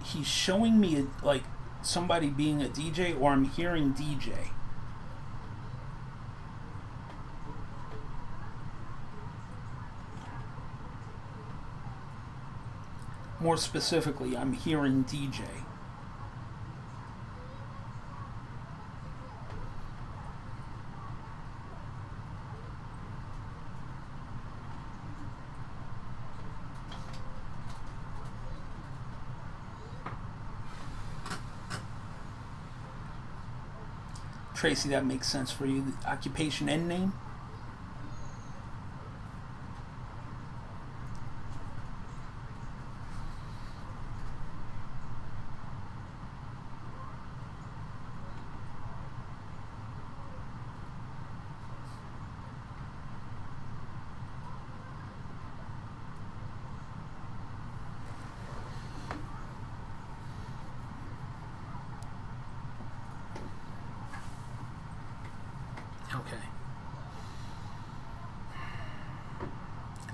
He's showing me like somebody being a DJ, or I'm hearing DJ. More specifically, I'm hearing DJ. Tracy, that makes sense for you. The occupation and name?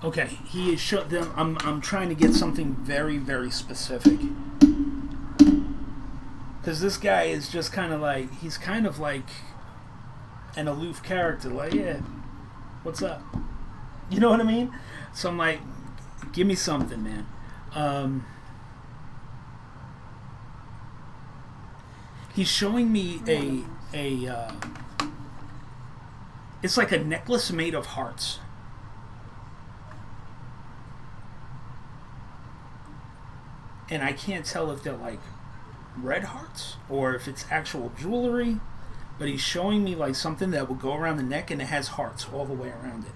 Okay, he is shut them. I'm trying to get something very, very specific. Because this guy is just kind of like, he's kind of like an aloof character. Like, yeah, what's up? You know what I mean? So I'm like, give me something, man. He's showing me it's like a necklace made of hearts. And I can't tell if they're like red hearts or if it's actual jewelry, but he's showing me like something that will go around the neck and it has hearts all the way around it.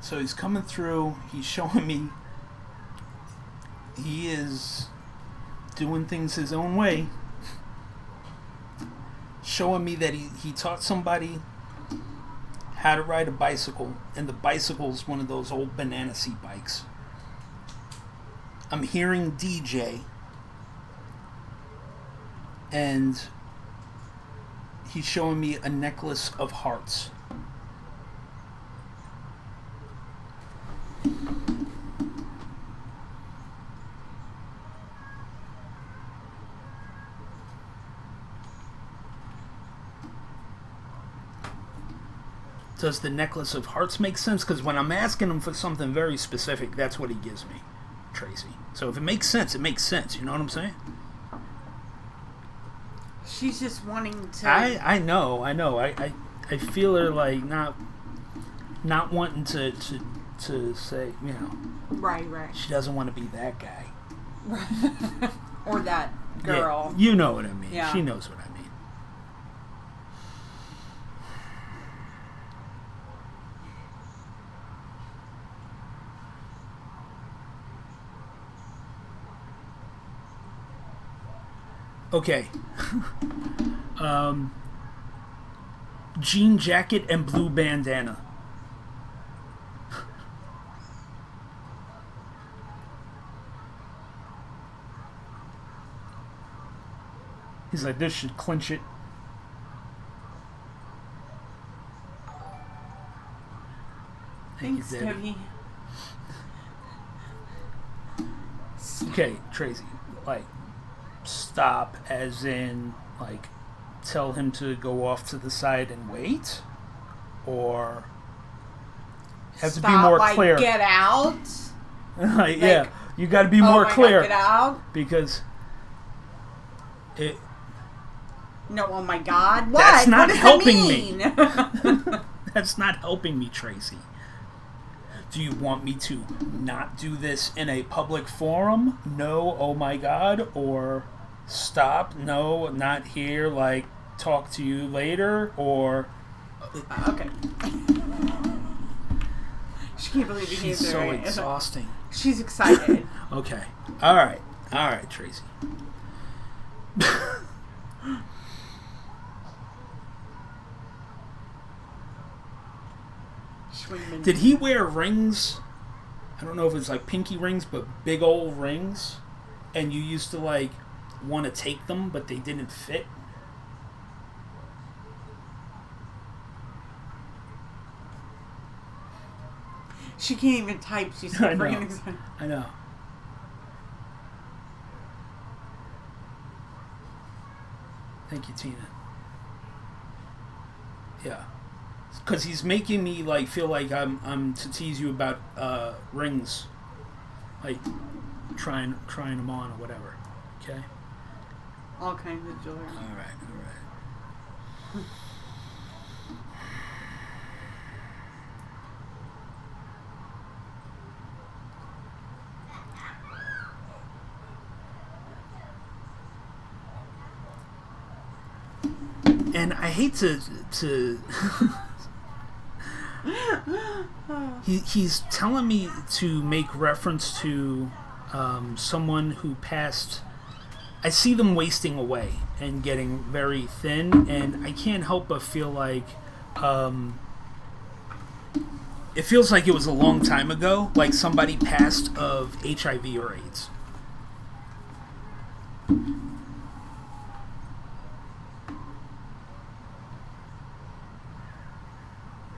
So he's coming through, he's showing me he is doing things his own way. Showing me that he taught somebody how to ride a bicycle, and the bicycle's one of those old banana seat bikes. I'm hearing DJ, and he's showing me a necklace of hearts. does the necklace of hearts make sense? Because when I'm asking him for something very specific, that's what he gives me, Tracy. So if it makes sense, it makes sense. You know what I'm saying? She's just wanting to. I know. I feel her like not wanting to say, you know. Right. She doesn't want to be that guy. Or that girl. Yeah, you know what I mean. Yeah. She knows what I mean. Okay. Jean jacket and blue bandana. He's like, this should clinch it. Thanks, Thank you, Debbie. Toby. Okay, Tracy, like, stop as in, like, tell him to go off to the side and wait? Or have to be more clear? Like, get out? Like, yeah, you got to be more clear. God, get out? Because it... No, oh my God. What? That's not what does helping that mean? me. That's not helping me, Tracy. Do you want me to not do this in a public forum? No, oh my God. Or stop, no, not here, like, talk to you later, or... Okay. She can't believe you She's so exhausting. She's excited. Okay. All right, Tracy. Did he wear rings? I don't know if it's like pinky rings, but big old rings. And you used to like want to take them, but they didn't fit. She can't even type. She's so freaking excited. I know. Thank you, Tina. Yeah. Because he's making me like feel like I'm to tease you about rings, like trying them on or whatever. Okay. All kinds of jewelry. All right. And I hate to he's telling me to make reference to someone who passed. I see them wasting away and getting very thin, and I can't help but feel like it feels like it was a long time ago, like somebody passed of HIV or AIDS.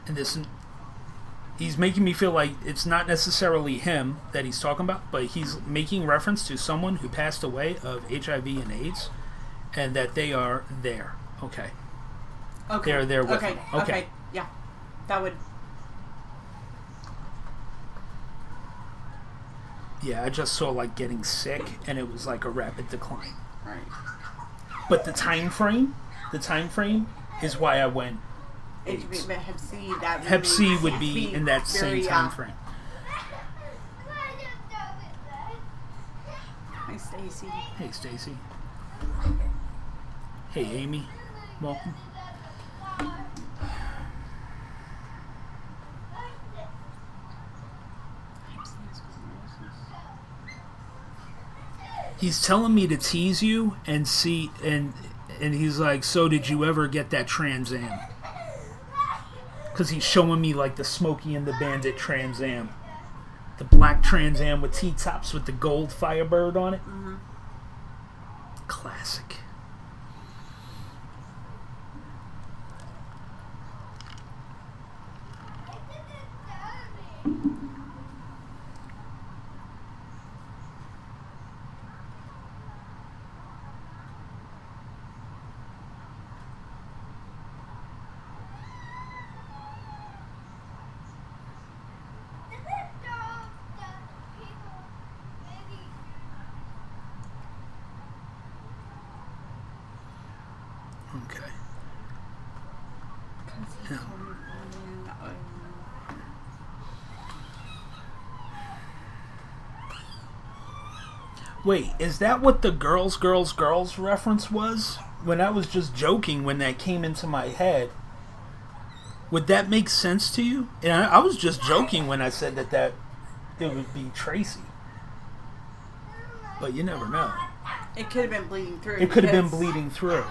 And this, he's making me feel like it's not necessarily him that he's talking about, but he's making reference to someone who passed away of HIV and AIDS, and that they are there. Okay. Okay. They're there with okay. him. Okay. Yeah. That would. Yeah, I just saw like getting sick, and it was like a rapid decline. Right. But the time frame is why I went. Hep C. That Hep C would be in that same time frame. Hi, Stacy. Hey, Stacy. Hey, Amy. Welcome. He's telling me to tease you and see, and he's like, so did you ever get that Trans Am? Because he's showing me like the Smokey and the Bandit Trans Am. The black Trans Am with T-tops with the gold Firebird on it. Mm-hmm. Classic. Okay. Yeah. Wait, is that what the girls reference was? When I was just joking when that came into my head. Would that make sense to you? And I was just joking when I said that it would be Tracy. But you never know. It could have been bleeding through. It could have been bleeding through.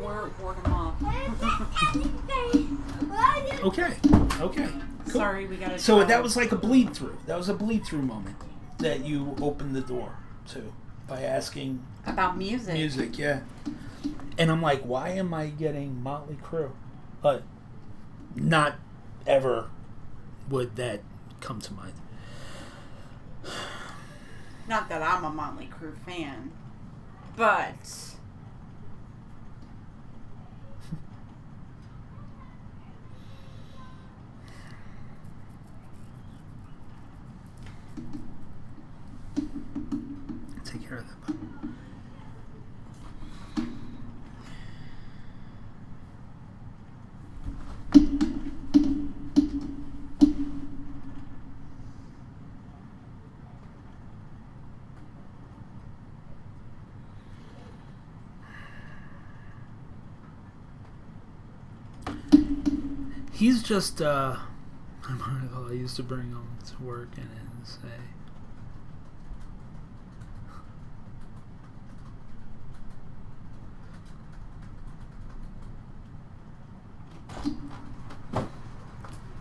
Ward him off. Okay. Cool. Sorry, we got to. So that was like a bleed through. That was a bleed through moment that you opened the door to by asking about music. Music, yeah. And I'm like, why am I getting Motley Crue? But not ever would that come to mind. Not that I'm a Motley Crue fan, but take care of that. Bud. He's just, I used to bring him to work and say,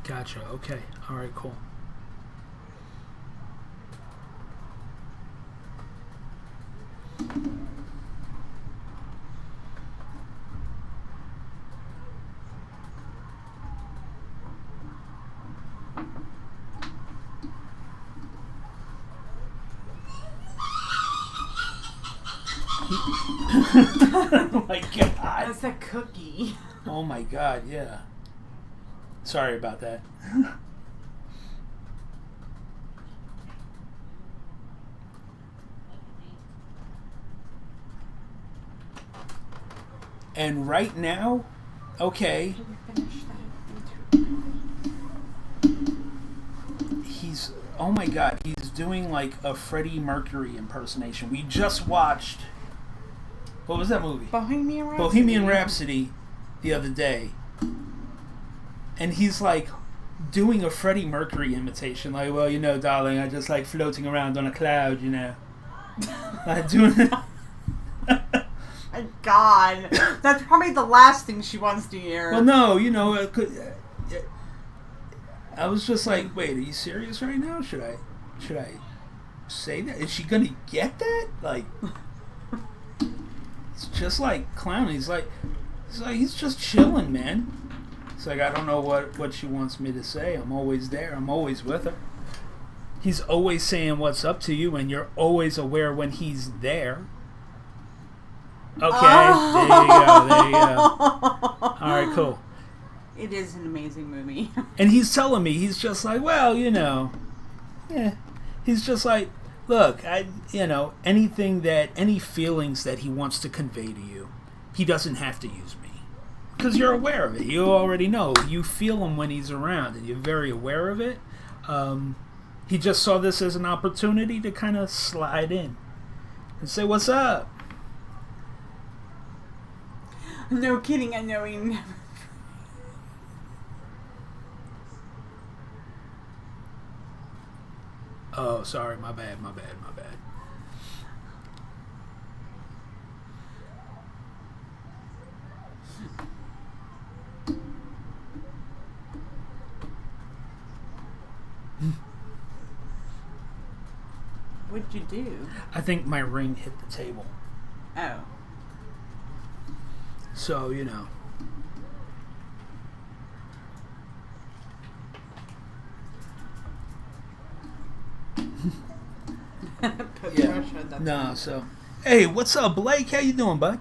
gotcha, okay, alright, cool. Oh my god. that's a cookie. Oh my god, yeah. Sorry about that. And right now, okay, he's, oh my god, he's doing like a Freddie Mercury impersonation. We just watched, what was that movie? Bohemian Rhapsody the other day. And he's like doing a Freddie Mercury imitation. Like, well, you know, darling, I just like floating around on a cloud, you know. Like doing it. My God, that's probably the last thing she wants to hear. Well, no, you know, I was just like, wait, are you serious right now? Should I say that? Is she gonna get that? Like, it's just like clown. He's just chilling, man. It's like, I don't know what she wants me to say. I'm always there. I'm always with her. He's always saying what's up to you, and you're always aware when he's there. Okay, there you go. All right, cool. It is an amazing movie. And he's telling me, he's just like, well, you know, yeah. He's just like, look, any feelings that he wants to convey to you, he doesn't have to use me. Because you're aware of it. You already know. You feel him when he's around, and you're very aware of it. He just saw this as an opportunity to kind of slide in and say, what's up? No kidding, I know he never. Oh, sorry, my bad. What'd you do? I think my ring hit the table. Oh. So, you know. Yeah. No, so. Hey, what's up, Blake? How you doing, bud?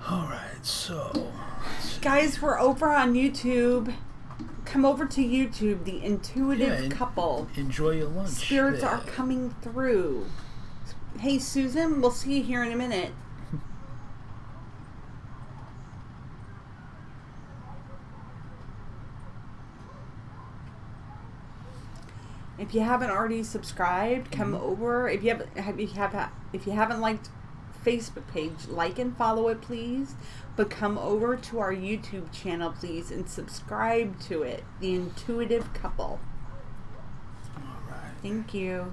All right, so. Guys, we're over on YouTube. come over to YouTube, the intuitive couple. Enjoy your lunch. Spirits there. are coming through. Hey, Susan, we'll see you here in a minute. If you haven't already subscribed, come over. If you haven't liked Facebook page, like and follow it, please. But come over to our YouTube channel, please, and subscribe to it. The Intuitive Couple. All right. Thank you.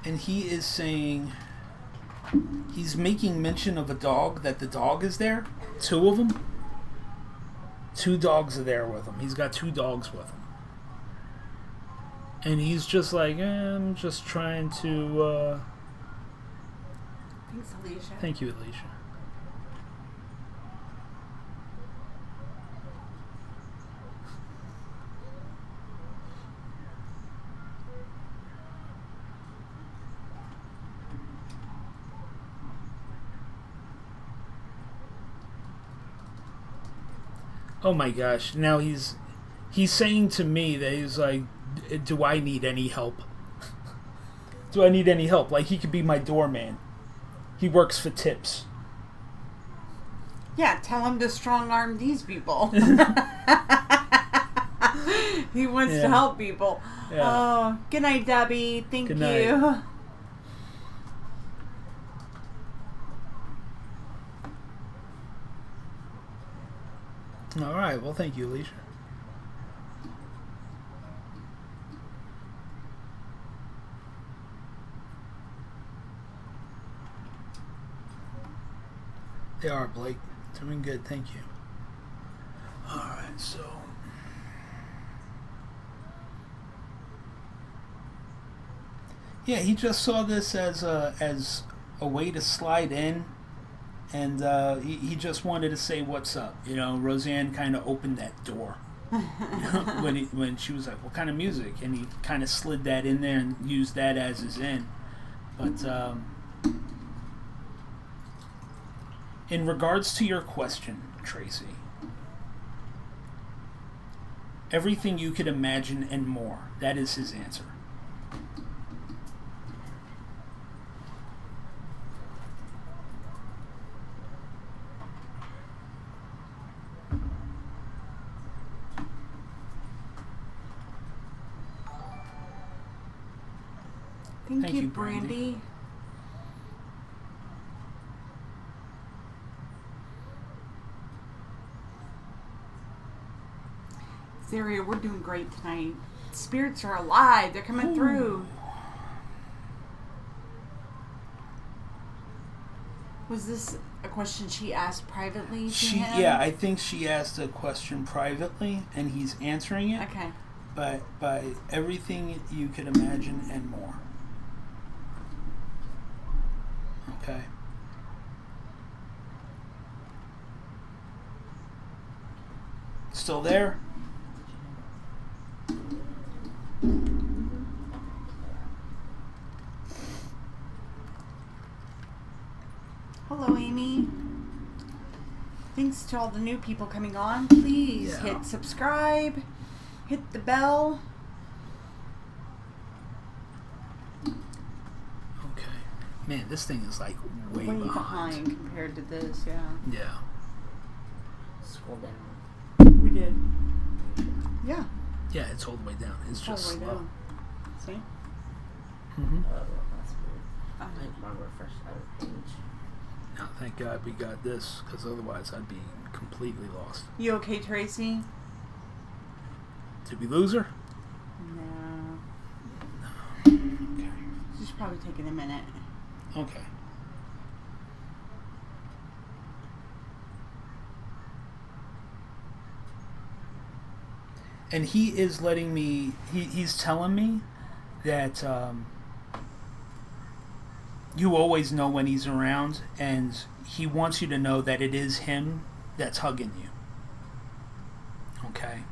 And he is saying, he's making mention of a dog, that the dog is there. 2 of them. 2 dogs are there with him. He's got 2 dogs with him. And he's just like, I'm just trying to... Thanks, Alicia. Thank you, Alicia. Oh my gosh, now he's saying to me that he's like, do I need any help? Do I need any help? Like, he could be my doorman. He works for tips. Yeah, tell him to strong arm these people. He wants to help people. Yeah. Oh, good night, Debbie. Thank Good you. night. All right, well, thank you, Alicia. They are, Blake. Doing good, thank you. All right, so... Yeah, he just saw this as a way to slide in, and he just wanted to say what's up. You know, Roseanne kind of opened that door. You know, when she was like, what kind of music? And he kind of slid that in there and used that as his in. But in regards to your question, Tracy, everything you could imagine and more, that is his answer. Thank you, Brandy. Zaria, we're doing great tonight. Spirits are alive. They're coming through. Was this a question she asked privately to him? Yeah, I think she asked a question privately, and he's answering it. Okay. But by everything you could imagine and more. Okay. Still there? Hello, Amy. Thanks to all the new people coming on. Please hit subscribe, hit the bell. Man, this thing is like way behind compared to this, yeah. Yeah. Scroll down. We did. Yeah. Yeah, it's all the way down. It's just all the way slow. down. See? Mm-hmm. Oh, that's weird. I want to refresh the other page. Now, thank God we got this, because otherwise I'd be completely lost. You okay, Tracy? Did we lose her? No. Okay. She's probably taking a minute. Okay. And he is letting me, he's telling me that you always know when he's around, and he wants you to know that it is him that's hugging you. Okay?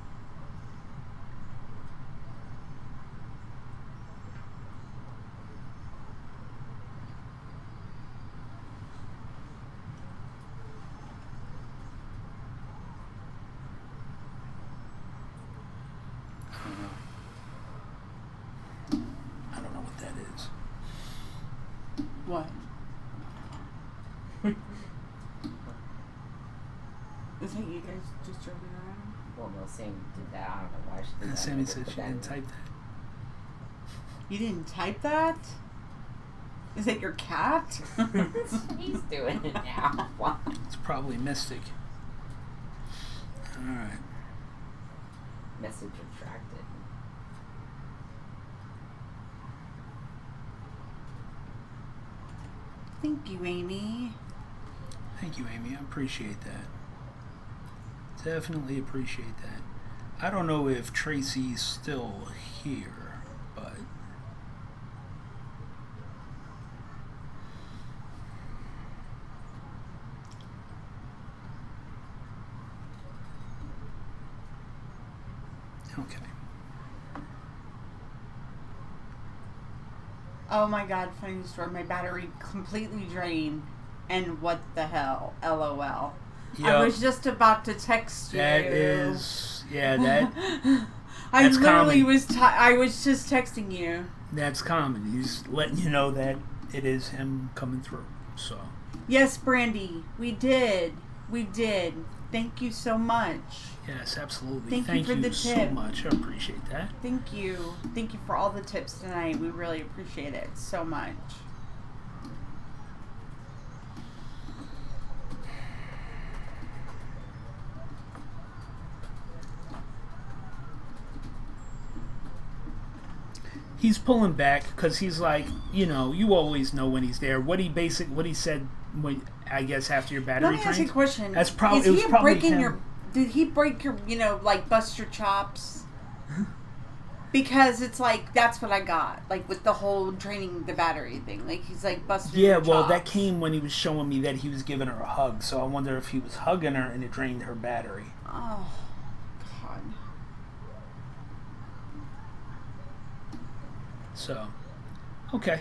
What? Is that you guys just joking around? Well, no, Sammy did that. I don't know why she did that. Sammy But said she that- didn't type that. You didn't type that? Is that your cat? He's doing it now. What? It's probably Mystic. Alright. Message retracted. Thank you, Amy. Thank you, Amy. I appreciate that. Definitely appreciate that. I don't know if Tracy's still here, but... Okay. Oh my god, funny story. My battery completely drained. And what the hell? LOL. I Yup. was just about to text you. That is... Yeah, that... I that's literally common. I was just texting you. That's common. He's letting you know that it is him coming through. So... Yes, Brandy. We did. We did. Thank you so much. Yes, absolutely. Thank you for the so tip. much. I appreciate that. Thank you. Thank you for all the tips tonight. We really appreciate it so much. He's pulling back because he's like, you know, you always know when he's there. What he said when, I guess, after your battery Let me ask you a drains. question. That's probably- Is it was he probably breaking him. your? Did he break your? You know, like bust your chops? Because it's like that's what I got. Like with the whole draining the battery thing. Like he's like busting. Yeah, your well, that chops. came when he was showing me that he was giving her a hug. So I wonder if he was hugging her and it drained her battery. Oh, God. So, okay.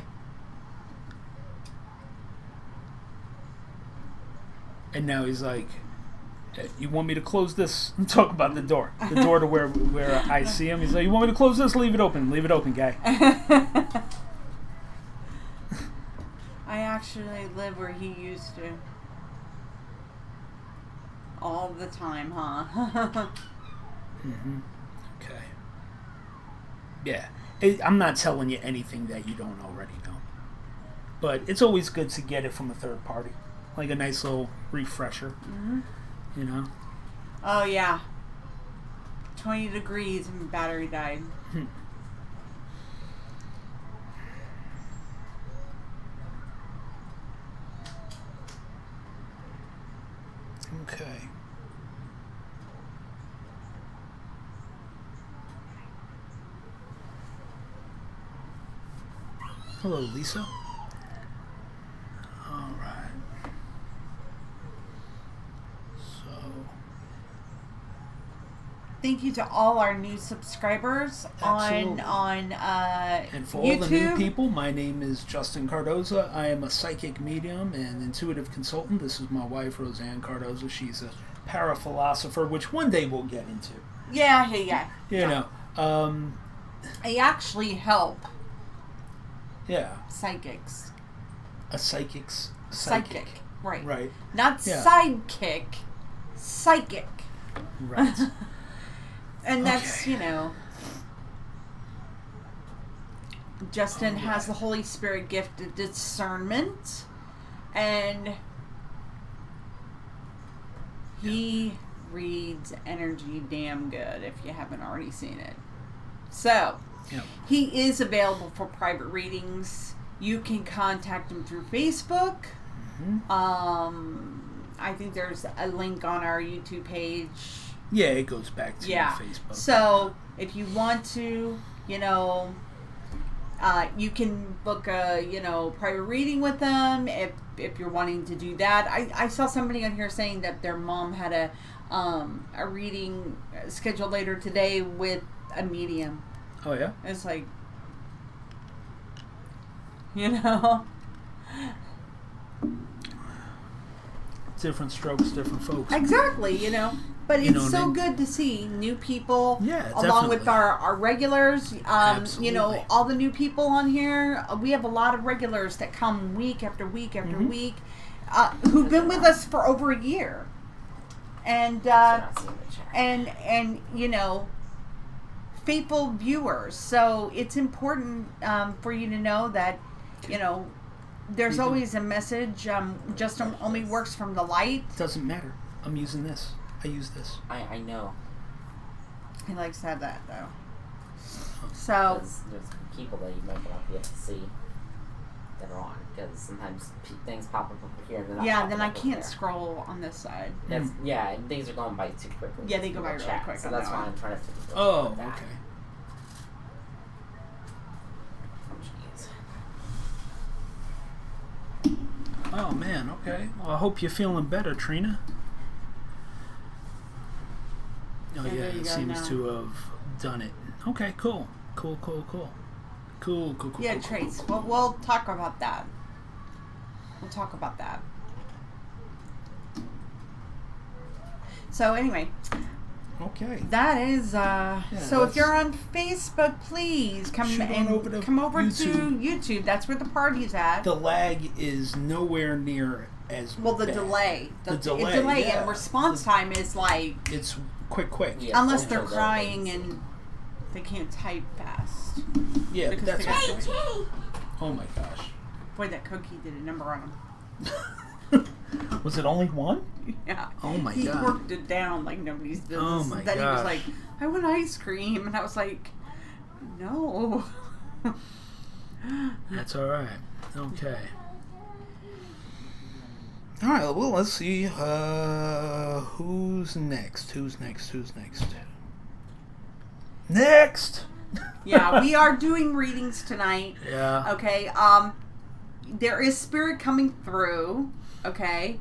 And now he's like, you want me to close this? I'm talking about the door. The door to where I see him. He's like, you want me to close this? Leave it open. Leave it open, guy. I actually live where he used to. All the time, huh? Mm-hmm. Okay. Yeah. I'm not telling you anything that you don't already know. But it's always good to get it from a third party. Like a nice little refresher. Mm-hmm. You know? Oh, yeah. 20 degrees and battery died. Okay. Hello, Lisa. All right. So, Thank you to all our new subscribers Absolutely. on and for all YouTube. the new people, my name is Justin Cardoza. I am a psychic medium and intuitive consultant. This is my wife, Roseanne Cardoza. She's a paraphilosopher, which one day we'll get into. Yeah. You know, I actually help yeah, psychics. a psychic's Psychic. Right. Right. Not Yeah. sidekick. Psychic. Right. And that's, Okay. you know, Justin All has right. the Holy Spirit gift of discernment, and he reads energy damn good if you haven't already seen it. So, Yeah. he is available for private readings. You can contact him through Facebook. Mm-hmm. I think there's a link on our YouTube page. Yeah, it goes back to Yeah. Facebook. So if you want to, you know, you can book a, you know, private reading with them if you're wanting to do that. I saw somebody on here saying that their mom had a reading scheduled later today with a medium. Oh yeah. It's like, you know. different strokes, different folks. Exactly, But You it's know, so they- good to see new people, Yeah, along with definitely. our regulars. Absolutely. All the new people on here. We have a lot of regulars that come week after week after Mhm. week, who've been with us for over a year, and Not seeing the chat. and faithful viewers. So it's important for you to know that there's Mhm. always a message. Justin only works from the light. Doesn't matter. I'm using this. I use this. I know. He likes to have that though. So There's people that you might not be able to see that are on, because sometimes things pop up over here and they're not yeah, popping then I up over can't there. scroll on this side. That's, yeah, and things are going by too quickly. Yeah, they go by in the really chat, quick So on that's that why one. I'm trying to figure Oh, that. okay. Oh, jeez. Oh man, okay. Well, I hope you're feeling better, Trina. Oh Yeah, yeah, there you it go seems now. to have done it. Okay, cool. Cool. Yeah, cool, traits. cool. We'll talk about that. We'll talk about that. So anyway, Okay. that is so if that's- you're on Facebook, please come Shoot on and over to come over YouTube. to YouTube. That's where the party's at. The lag is nowhere near as Well, the bad. delay. The delay, yeah. and response time is like, It's quick. Yeah, unless don't they're show that crying latency. and they can't type fast. Yeah, Because that's they got- okay. Oh my gosh. Boy, that cookie did a number on him. Was it only one? Yeah. Oh my He god. worked it down like nobody's business. Oh my Then he was gosh. like, I want ice cream. And I was like, no. That's alright. Okay. Alright, well, let's see. Who's next? Next! Yeah, we are doing readings tonight. Yeah. Okay. There is spirit coming through. Okay.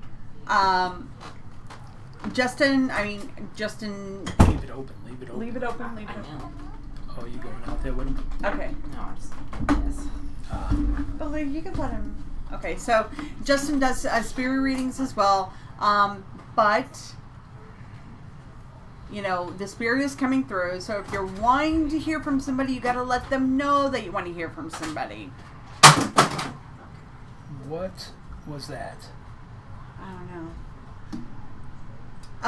Justin. Leave it open. Leave it open. Leave I it open. know. Oh, you going out there with him? Okay. No, I'm just. Yes. But you can let him. Okay, so Justin does spirit readings as well. But the spirit is coming through. So if you're wanting to hear from somebody, you got to let them know that you want to hear from somebody. What was that? I don't know.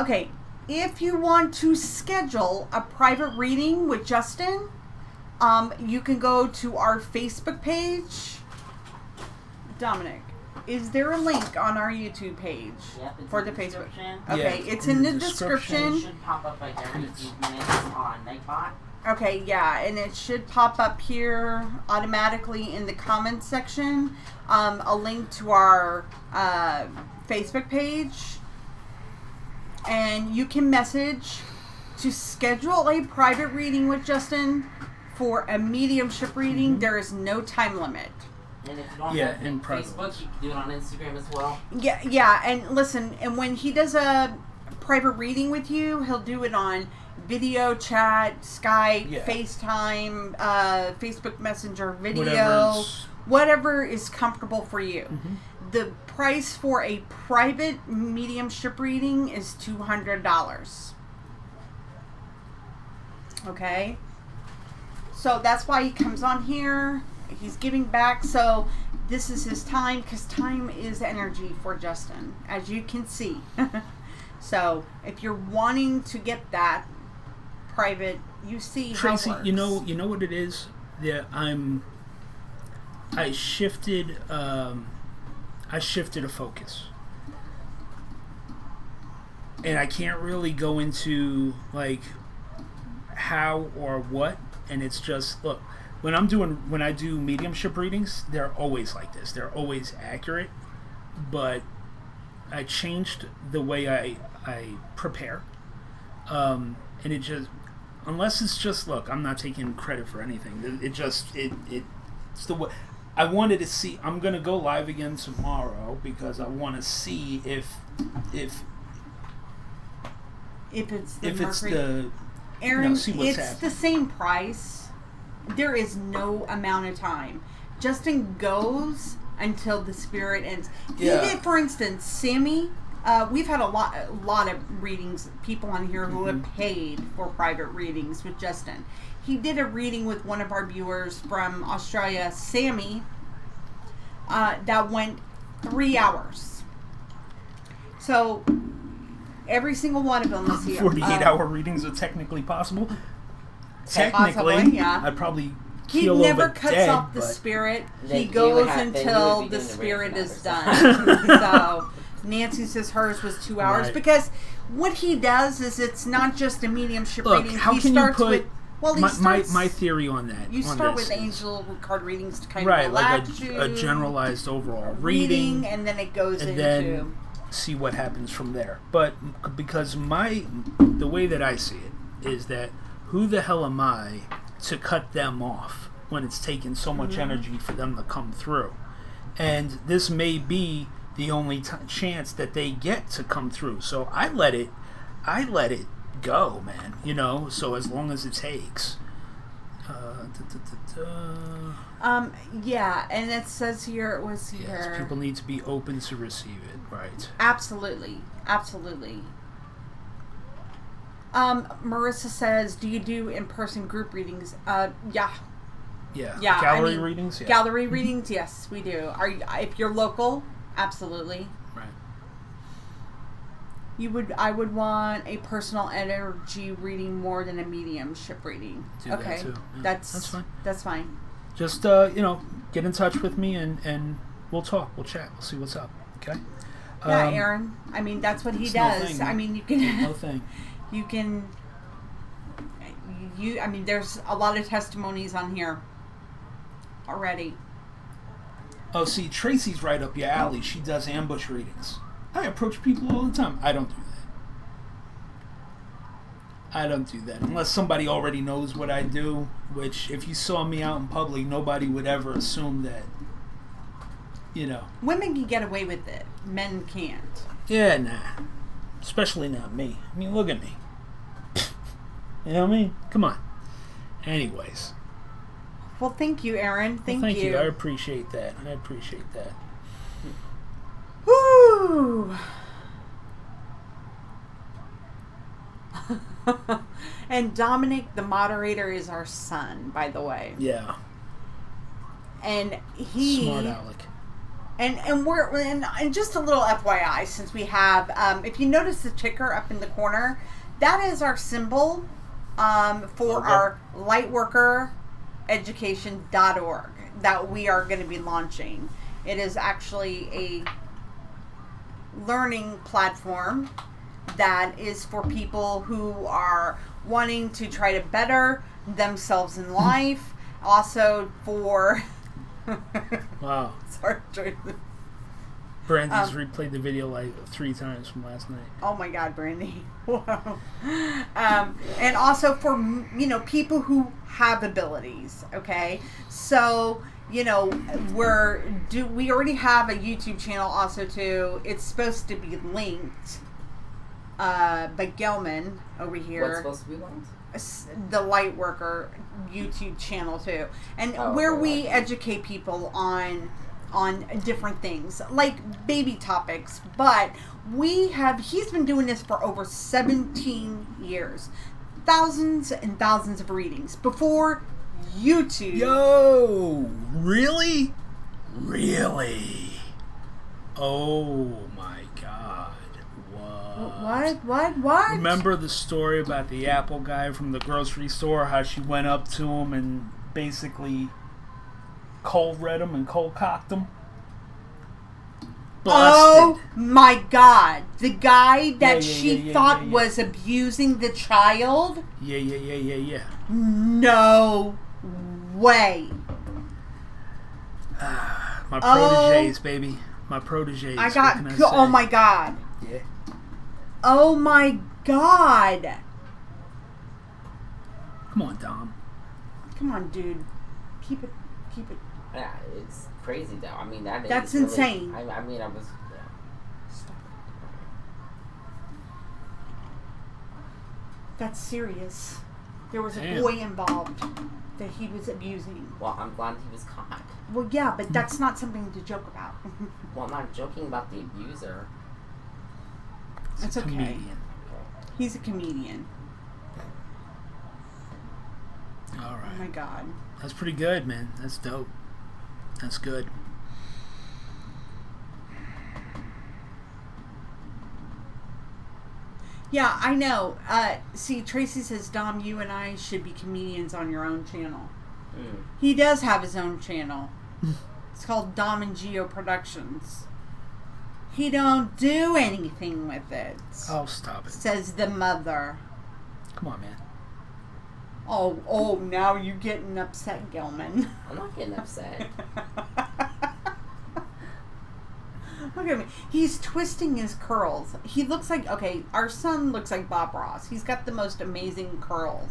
Okay, if you want to schedule a private reading with Justin, you can go to our Facebook page. Dominic, is there a link on our YouTube page Yep, it's for in the the Facebook? description. Okay, Yeah, it's in the It description. should pop up like every few minutes on Nightbot. Okay, yeah, and it should pop up here automatically in the comments section. A link to our Facebook page. And you can message to schedule a private reading with Justin for a mediumship reading. Mm-hmm. There is no time limit. And if you don't Yeah, have in private Facebook, ones. you can do it on Instagram as well. Yeah, and listen, and when he does a private reading with you, he'll do it on video chat, Skype, Yeah. FaceTime, Facebook Messenger video, Whatever's- whatever is comfortable for you. Mhm. The price for a private mediumship reading is $200. Okay? So that's why he comes on here. He's giving back. So this is his time, because time is energy for Justin, as you can see. So if you're wanting to get that private, you see Tracy, how it works. you know what it is? Yeah, I shifted a focus. And I can't really go into like how or what, and it's just look, when I do mediumship readings, they're always like this. They're always accurate, but I changed the way I prepare. And it just, unless it's just, look, I'm not taking credit for anything. It's the way I wanted to see. I'm gonna go live again tomorrow because I want to see if it's the it's Mercury. the Aaron, see what's it's happening. the same price. There is no amount of time. Justin goes until the spirit ends. Yeah. He did, for instance, Sammy we've had a lot of readings, people on here who have paid for private readings with Justin. He did a reading with one of our viewers from Australia, Sammy, that went 3 hours. So every single one of them is here. 48-hour readings are technically possible. Technically, Possibly, yeah. I'd probably He keel never over cuts dead, off the but- spirit. Then He you goes would have- then you until would be the doing the spirit race is matters. done. So Nancy says hers was 2 hours Right. because what he does is it's not just a mediumship Look, reading. how He can you starts put with he my starts, theory on that? you on start this with is- angel card readings to kind right, of like relax you, a generalized overall reading, reading, and then it goes and into then see what happens from there. But because the way that I see it is that who the hell am I to cut them off when it's taken so much energy for them to come through? And this may be the only chance that they get to come through. So I let it go, man. You know, so as long as it takes. Yeah, and it says here it was Yes, here. people need to be open to receive it, right? Absolutely. Marissa says, do you do in-person group readings? Yeah. Yeah. Yeah, Gallery I mean, readings? Yeah. Gallery readings, yes, we do. If you're local, absolutely. Right. I would want a personal energy reading more than a mediumship reading. Do okay. that too. Yeah, That's fine. That's fine. Just get in touch with me and we'll talk. We'll chat. We'll see what's up. Okay. Yeah, Aaron. I mean, that's what he it's does. No thing, I man. mean, you can. No thing. You can. I mean, there's a lot of testimonies on here already. Oh, see, Tracy's right up your alley. She does ambush readings. I approach people all the time. I don't do that. Unless somebody already knows what I do, which if you saw me out in public, nobody would ever assume that, Women can get away with it. Men can't. Yeah, nah. Especially not me. I mean, look at me. You know what I mean? Come on. Anyways. Well, thank you, Aaron. Thank you. I appreciate that. Woo! And Dominic, the moderator, is our son, by the way. Yeah. And he Smart Alec. And just a little FYI, since we have, if you notice the ticker up in the corner, that is our symbol for our lightworkereducation.org that we are going to be launching. It is actually a learning platform that is for people who are wanting to try to better themselves in life. Also for... Wow. Sorry, Brandy's replayed the video like 3 times from last night. oh my God, Brandy. Wow. And also for, people who have abilities, okay? So, we already have a YouTube channel also too. It's supposed to be linked by Gelman over here. What's supposed to be linked? The Lightworker YouTube channel too, and Oh, where okay, we right. educate people on different things like baby topics. But he's been doing this for over 17 years, thousands and thousands of readings before YouTube. Yo! Really? Oh my God. What? Remember the story about the Apple guy from the grocery store? How she went up to him and basically cold read him and cold cocked him? Oh Busted. my God. The guy that she thought yeah. was abusing the child? Yeah. No way. My proteges, baby. My proteges. I what got, can I oh say? my God. Yeah. Oh my God. Come on, Dom. Come on, dude. Keep it. Yeah, it's crazy though. I mean, That's is really, insane. I was. Yeah. That's serious. There was a Damn. boy involved that he was abusing. Well, I'm glad he was caught. Well, yeah, but that's not something to joke about. Well, I'm not joking about the abuser. It's a okay. comedian. He's a comedian. All right. Oh my God. That's pretty good, man. That's dope. That's good. Yeah, I know. See, Tracy says, Dom, you and I should be comedians on your own channel. He does have his own channel. It's called Dom and Geo Productions. He don't do anything with it. Oh, stop it. Says the mother. Come on, man. Oh, now you getting upset, Gilman. I'm not getting upset. Look at me. He's twisting his curls. He looks like, okay, our son looks like Bob Ross. He's got the most amazing curls.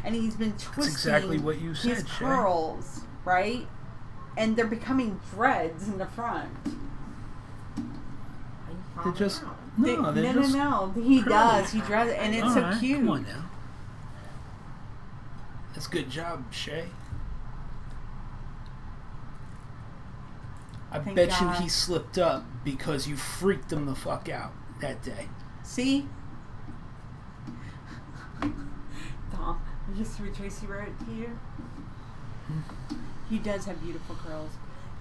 And he's been twisting That's exactly what you said, his Shay. curls, right? And they're becoming dreads in the front. They just... They- No, they're just... no. He curly. does. He dreads it, and it's All so right, cute. Come on now. That's a good job, Shay. I Thank bet God. you he slipped up because you freaked him the fuck out that day. See? Tom, you see what Tracy wrote to you? He does have beautiful curls.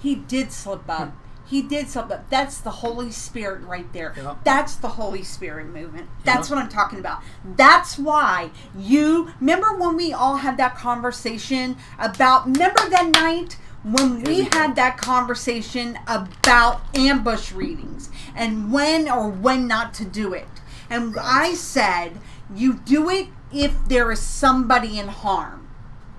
He did slip up. He did slip up. That's the Holy Spirit right there. Yep. That's the Holy Spirit movement. That's Yep. what I'm talking about. That's why you... Remember when we all had that conversation about... Remember that night when we had that conversation about ambush readings and when or when not to do it? And I said, you do it if there is somebody in harm.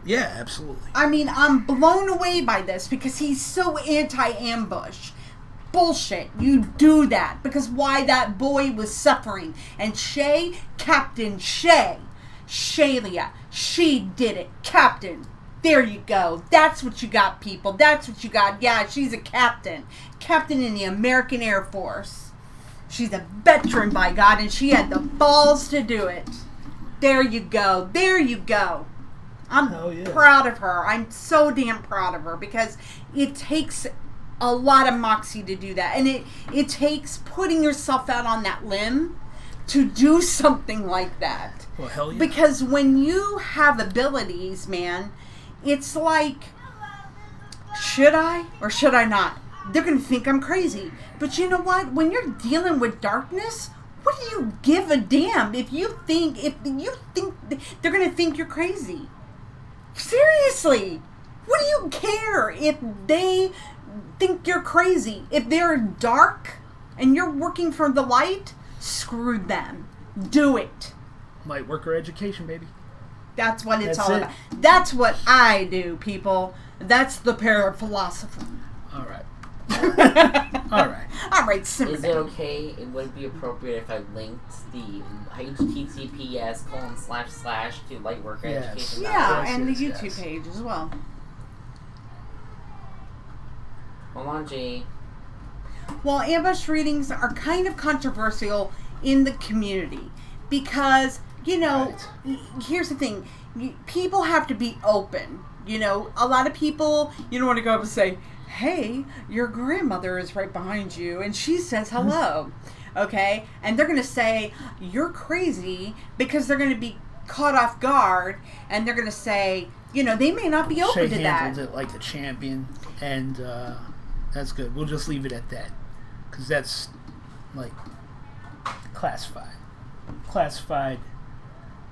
Yeah, absolutely. I mean, I'm blown away by this because he's so anti-ambush. Bullshit. You do that because why that boy was suffering. And Shay, Captain Shay, Shaylia, she did it. Captain. There you go. That's what you got, people. That's what you got. Yeah, she's a captain. Captain in the American Air Force. She's a veteran, by God, and she had the balls to do it. There you go. There you go. I'm Hell yeah. proud of her. I'm so damn proud of her because it takes a lot of moxie to do that. And it takes putting yourself out on that limb to do something like that. Well, hell yeah. Because when you have abilities, man, it's like, should I or should I not? They're going to think I'm crazy. But you know what? When you're dealing with darkness, what do you give a damn if you think they're going to think you're crazy? Seriously, what do you care if they think you're crazy? If they're dark and you're working for the light, screw them. Do it. Light worker education, baby. That's what it's That's all it. about. That's what I do, people. That's the paraphilosopher. All right. All right. All right, simmer Is it down. okay? It would be appropriate if I linked the https:// to Lightworker Yes. Education. Yeah, Yes, and yes, the YouTube yes. page as well. Hold on, G. Well, ambush readings are kind of controversial in the community because, you know, here's the thing. People have to be open. You know, a lot of people, you don't want to go up and say, hey, your grandmother is right behind you and she says hello. Okay? And they're going to say, you're crazy because they're going to be caught off guard and they're going to say, you know, they may not be open Shay to that. handled it like a champion, and that's good. We'll just leave it at that, because that's like classified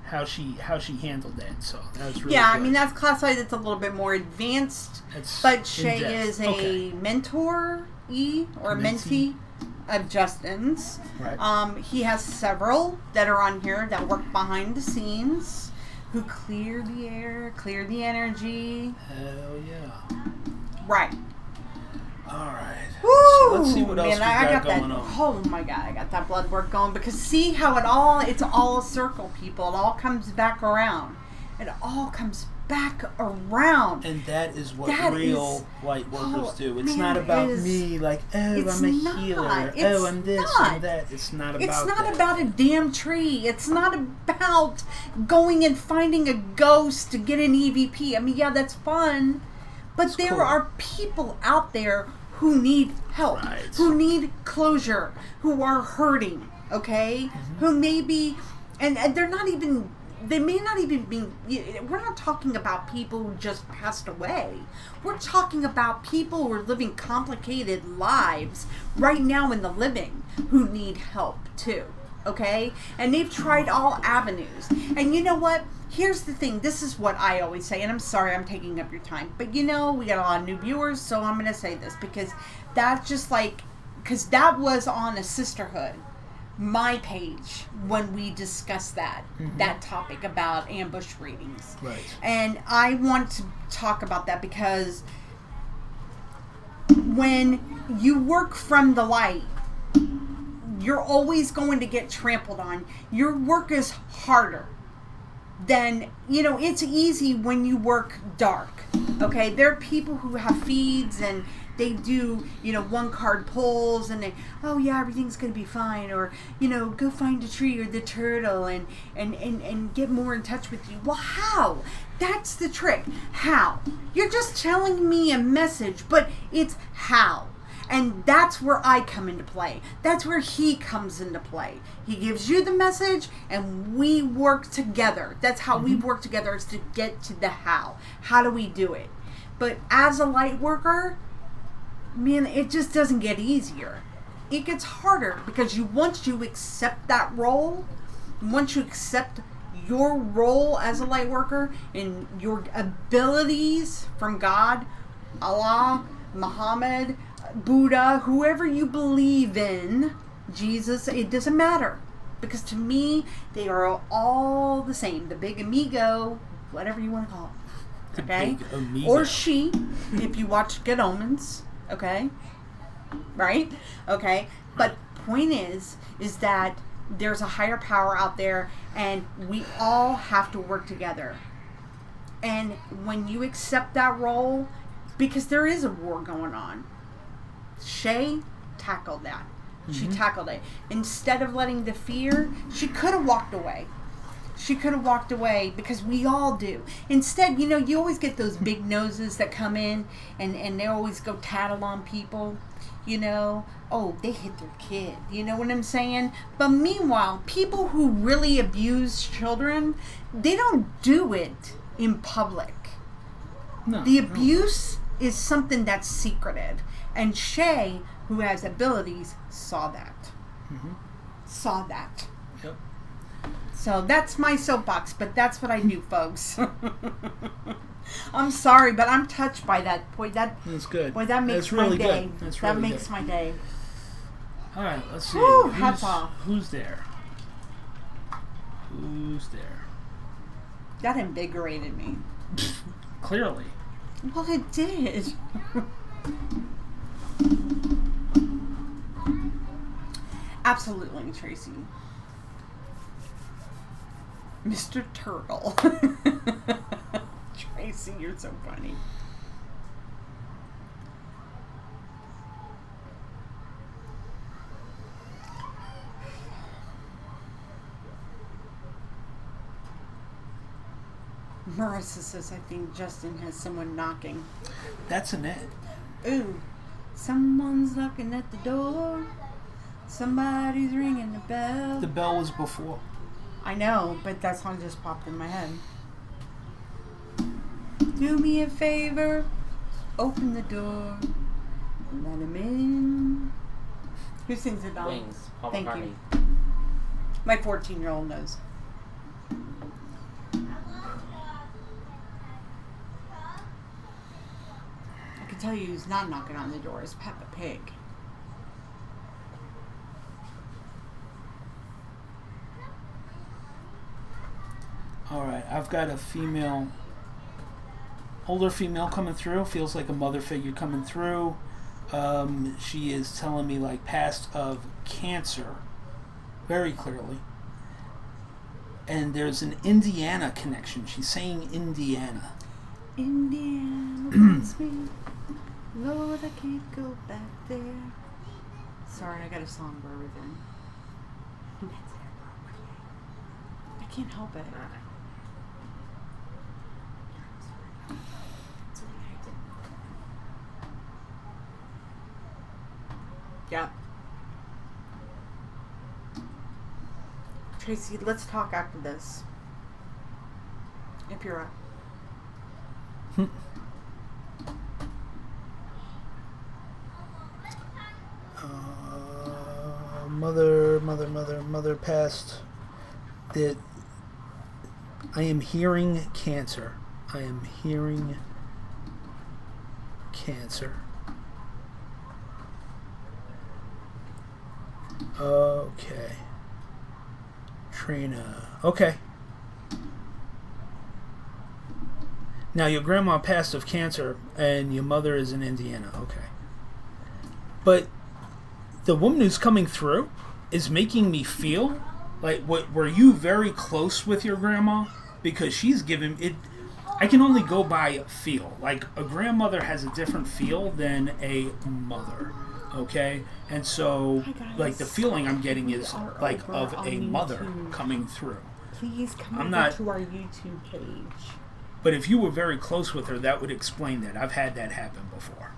how she handled that. So that was really Yeah, good. I mean, that's classified. It's a little bit more advanced. That's But Shay in-depth. is a Okay. mentor-y or Mentee. mentee of Justin's. Right. He has several that are on here that work behind the scenes, who clear the air, clear the energy. Hell yeah. Right. All right. Woo! So let's see what else we I got that. going on. Oh my God, I got that blood work going because see how it's all a circle, people. It all comes back around. It all comes back around. And that is what That real is- light workers oh, do. It's man, not about it is- me, like, oh, it's I'm a not. healer. It's Oh, I'm this not. and that. It's not about It's not that. about a damn tree. It's not about going and finding a ghost to get an EVP. I mean, yeah, that's fun. But It's there cool. are people out there who need help, Right. who need closure, who are hurting. okay, who maybe, and they're not even, they may not even be, we're not talking about people who just passed away. We're talking about people who are living complicated lives right now in the living who need help too, okay? And they've tried all avenues. And you know what? Here's the thing. This is what I always say, and I'm sorry I'm taking up your time, but we got a lot of new viewers, so I'm going to say this because that's just like, because that was on a sisterhood, my page, when we discussed that topic about ambush readings. Right. And I want to talk about that because when you work from the light, you're always going to get trampled on. Your work is harder than, it's easy when you work dark. Okay, there are people who have feeds and they do, one card pulls and they, oh yeah, everything's going to be fine. Or, go find a tree or the turtle and get more in touch with you. Well, how? That's the trick. How? You're just telling me a message, but it's how. And that's where I come into play. That's where he comes into play. He gives you the message and we work together. That's how we work together, is to get to the how. How do we do it? But as a light worker, man, it just doesn't get easier. It gets harder because once you accept that role, once you accept your role as a light worker and your abilities from God, Allah, Muhammad, Buddha, whoever you believe in, Jesus, it doesn't matter. Because to me, they are all the same. The big amigo, whatever you want to call it. Okay? Or she, if you watch Good Omens. Okay? Right? Okay? But point is that there's a higher power out there and we all have to work together. And when you accept that role, because there is a war going on, Shay tackled that. She tackled it. Instead of letting the fear, she could have walked away. She could have walked away because we all do. Instead, you always get those big noses that come in and they always go tattle on people. Oh, they hit their kid. You know what I'm saying? But meanwhile, people who really abuse children, they don't do it in public. No. The abuse is something that's secretive. And Shay, who has abilities, saw that. Saw that. Yep. So that's my soapbox, but that's what I do, folks. I'm sorry, but I'm touched by that. Boy, that's good. Boy, that makes That's really my day. good. That's really that makes good. my day. All right, let's see. Whew, hats off. Who's there? Who's there? That invigorated me. Clearly. Well, it did. Absolutely, Tracy. Mr. Turtle. Tracy, you're so funny. Marissa says, I think Justin has someone knocking. That's Annette. Ooh, someone's knocking at the door. Somebody's ringing the bell. The bell was before. I know, but that song just popped in my head. Do me a favor, open the door, let him in. Who sings it, Don? Wings. Paul Thank McCartney. you. My 14-year-old knows. I can tell you who's not knocking on the door is Peppa Pig. All right, I've got a older female coming through. Feels like a mother figure coming through. She is telling me like past of cancer, very clearly. And there's an Indiana connection. She's saying Indiana. Indiana wants me. Lord, I can't go back there. Sorry, I got a song for everything. I can't help it. Yeah. Tracy, let's talk after this. If you're up. Mother passed. That I am hearing cancer. I am hearing cancer. Okay. Trina. Okay. Now your grandma passed of cancer and your mother is in Indiana. Okay. But the woman who's coming through is making me feel like, were you very close with your grandma? Because she's giving it. I can only go by feel. Like, a grandmother has a different feel than a mother. Okay? And so, like, the feeling I'm getting is like of a mother coming through. Please come I'm over not, to our YouTube page. but if you were very close with her, that would explain that. I've had that happen before.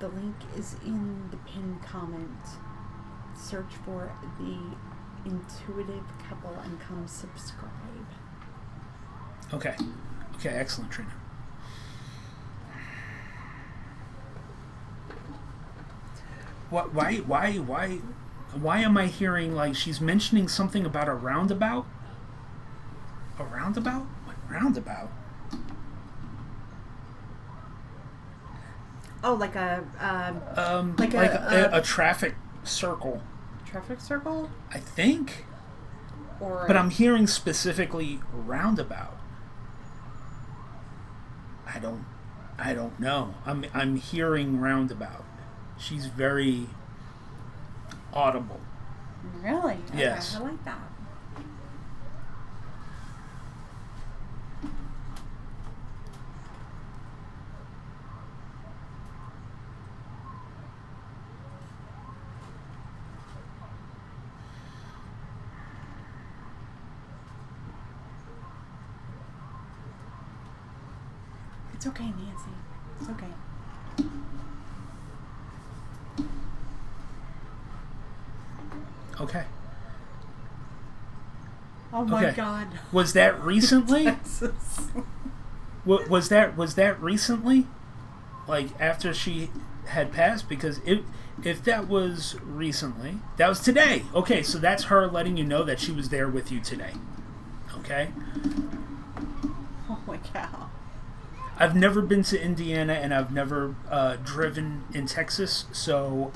The link is in the pinned comment. Search for the Intuitive Couple and come subscribe. Okay. Okay, excellent, Trina. Why am I hearing like she's mentioning something about a roundabout? A roundabout? What roundabout? Oh, like a a traffic circle. traffic circle? I think. Or But I'm hearing specifically roundabout. I don't know. I'm hearing roundabout. She's very audible. Really? Yes. Okay, I like that. It's okay, Nancy. It's okay. Okay. Oh my Okay. God. Was that recently? Texas. Was that recently? Like after she had passed? Because if that was recently, that was today. Okay, so that's her letting you know that she was there with you today. Okay? Oh my cow. I've never been to Indiana and I've never driven in Texas, so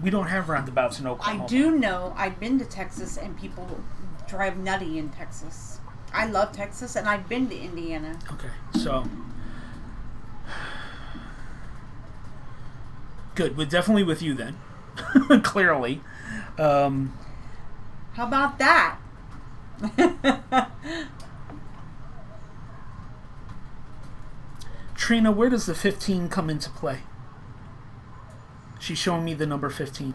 we don't have roundabouts in Oklahoma. I do know I've been to Texas and people drive nutty in Texas. I love Texas and I've been to Indiana. Okay, so good. We're definitely with you then. Clearly. How about that? Trina, where does the 15 come into play? She's showing me the number 15.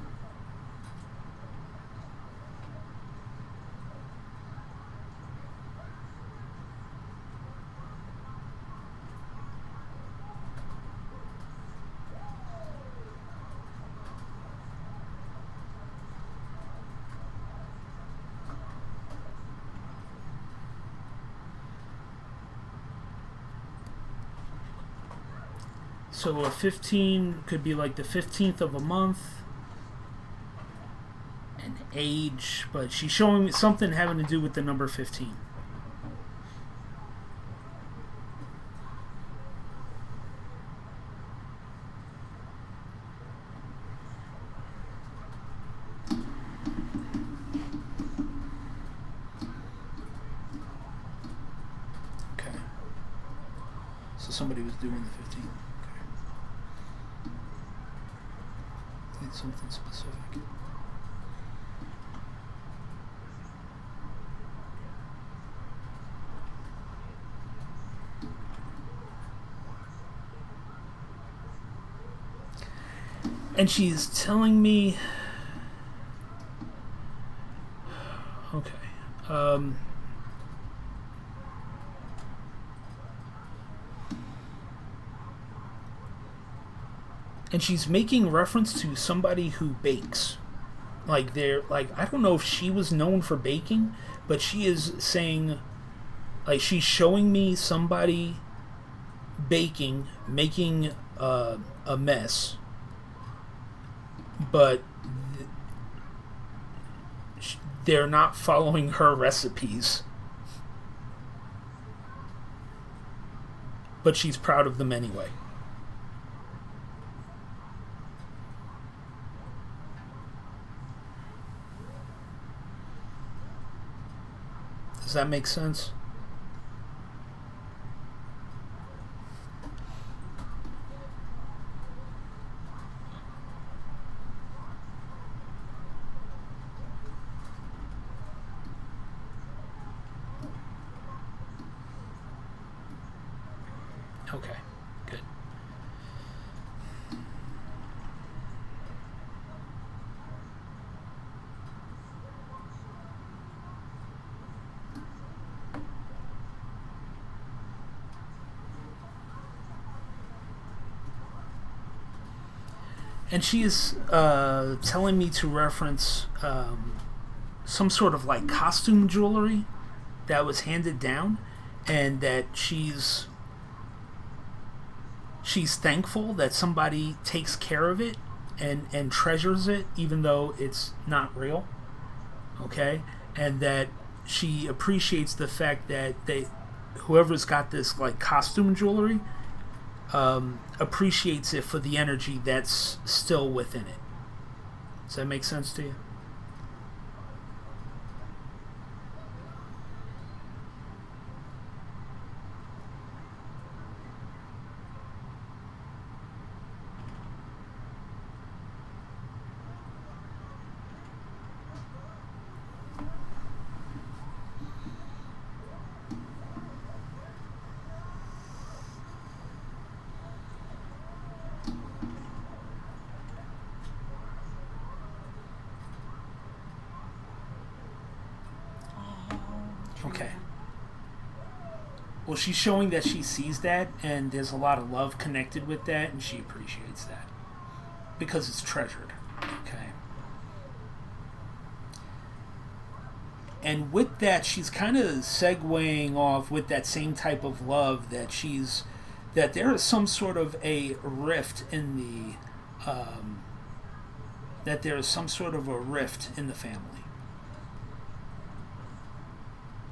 So a 15 could be like the 15th of a month, an age, but she's showing me something having to do with the number 15. Okay. So somebody was doing the 15. Need something specific. And she's telling me, okay, and she's making reference to somebody who bakes. like they're like, I don't know if she was known for baking, but she is saying, like, she's showing me somebody baking, making a mess, but they're not following her recipes. But she's proud of them anyway. Does that make sense? Okay, good. And she is telling me to reference some sort of like costume jewelry that was handed down, and that she's thankful that somebody takes care of it and treasures it, even though it's not real. Okay? And that she appreciates the fact that whoever's got this like costume jewelry appreciates it for the energy that's still within it. Does that make sense to you? Okay. Well, she's showing that she sees that, and there's a lot of love connected with that, and she appreciates that because it's treasured. Okay. And with that, she's kind of segueing off with that same type of love that there is some sort of a rift in the family.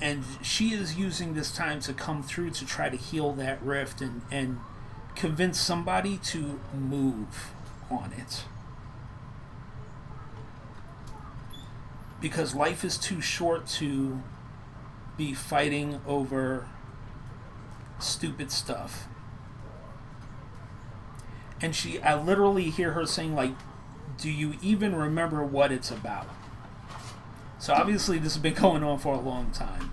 And she is using this time to come through to try to heal that rift and convince somebody to move on it. Because life is too short to be fighting over stupid stuff. And I literally hear her saying, like, do you even remember what it's about? So obviously this has been going on for a long time.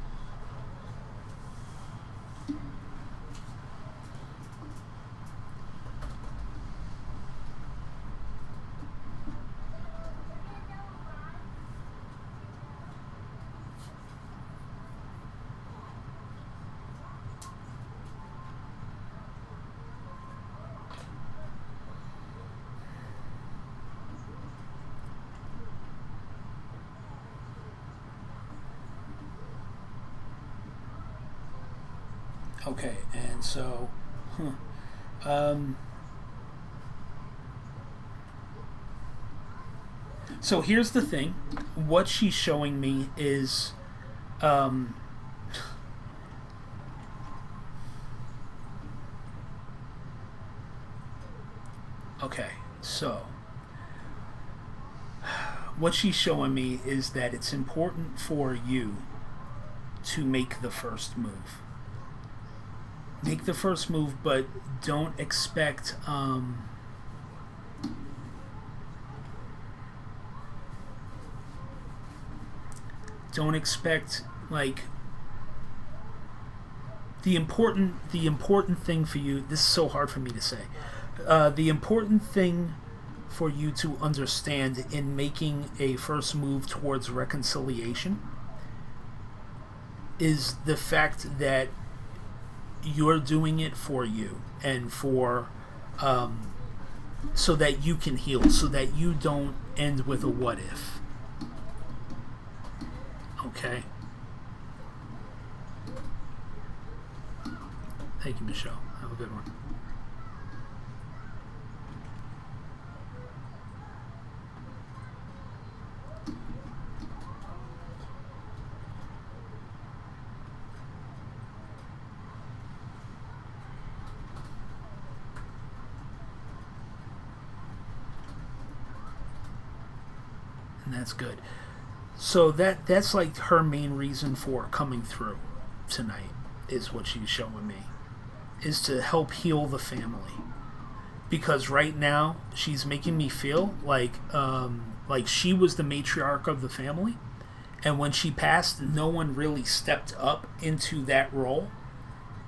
Okay, and so, so here's the thing. What she's showing me is, okay, so what she's showing me is that it's important for you to make the first move. Make the first move, but don't expect like the important thing for you. This is so hard for me to say. The important thing for you to understand in making a first move towards reconciliation is the fact that you're doing it for you and for so that you can heal, so that you don't end with a what if. Okay? Thank you, Michelle. Have a good one. And that's good. So that's like her main reason for coming through tonight, is what she's showing me, is to help heal the family. Because right now she's making me feel like she was the matriarch of the family, and when she passed, no one really stepped up into that role,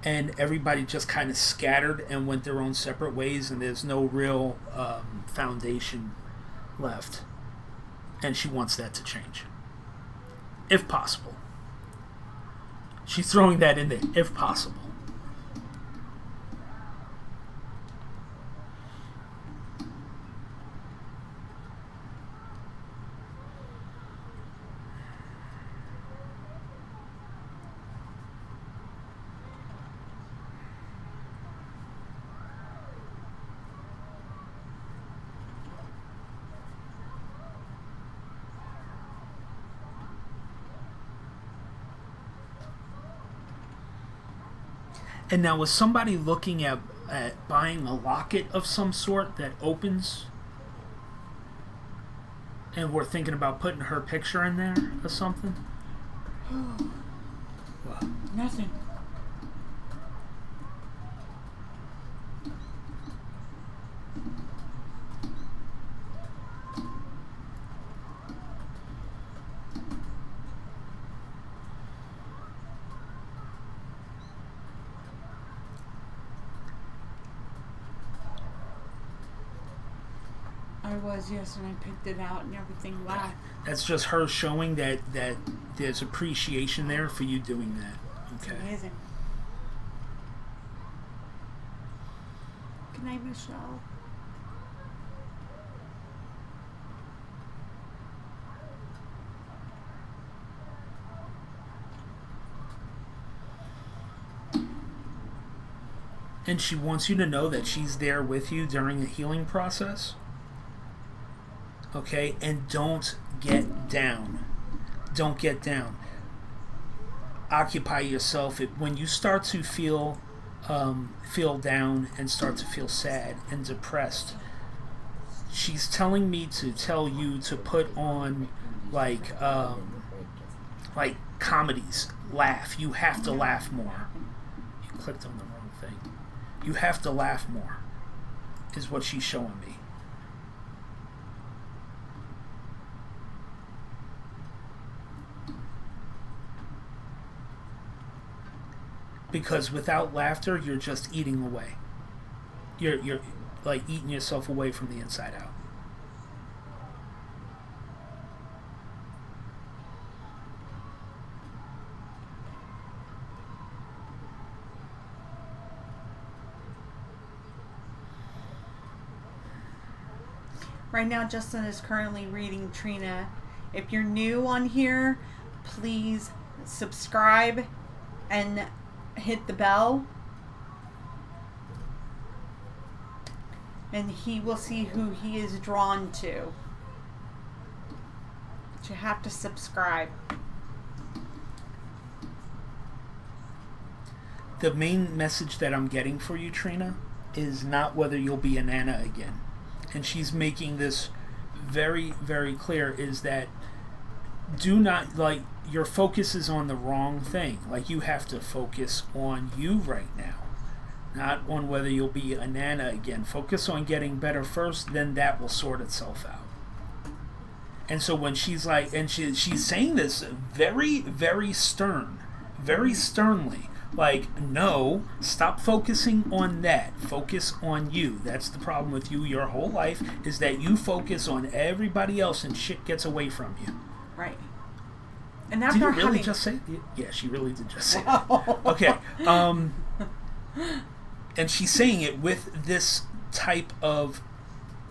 and everybody just kind of scattered and went their own separate ways, and there's no real foundation left. And she wants that to change, if possible. She's throwing that in there, if possible. And now, was somebody looking at buying a locket of some sort that opens? And we're thinking about putting her picture in there or something? What? Nothing. I was, yes, and I picked it out and everything laughed. That's just her showing that there's appreciation there for you doing that. Okay. Amazing. Good night, Michelle. And she wants you to know that she's there with you during the healing process. Okay? And don't get down. Don't get down. Occupy yourself. When you start to feel down and start to feel sad and depressed, she's telling me to tell you to put on like comedies. Laugh. You have to laugh more. You clicked on the wrong thing. You have to laugh more, is what she's showing me. Because without laughter, you're just eating away. You're like eating yourself away from the inside out. Right now, Justin is currently reading Trina. If you're new on here, please subscribe and hit the bell. And he will see who he is drawn to. But you have to subscribe. The main message that I'm getting for you, Trina, is not whether you'll be a Nana again. And she's making this very, very clear, is that do not, like, your focus is on the wrong thing. Like, you have to focus on you right now, not on whether you'll be a Nana again. Focus on getting better first, then that will sort itself out. And so when she's like, and she's saying this very, very stern, very sternly, like, no, stop focusing on that. Focus on you. That's the problem with you your whole life, is that you focus on everybody else and shit gets away from you. Right. And Did you really just say it? Yeah, she really did just say that. Okay. And she's saying it with this type of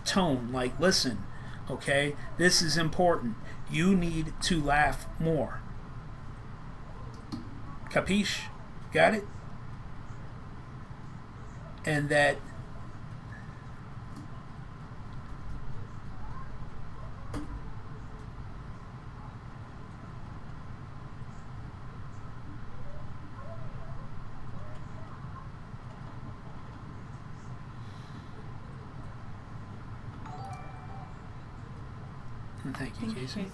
tone, like, listen, okay, this is important. You need to laugh more. Capiche? Got it? And that and thank you, Casey.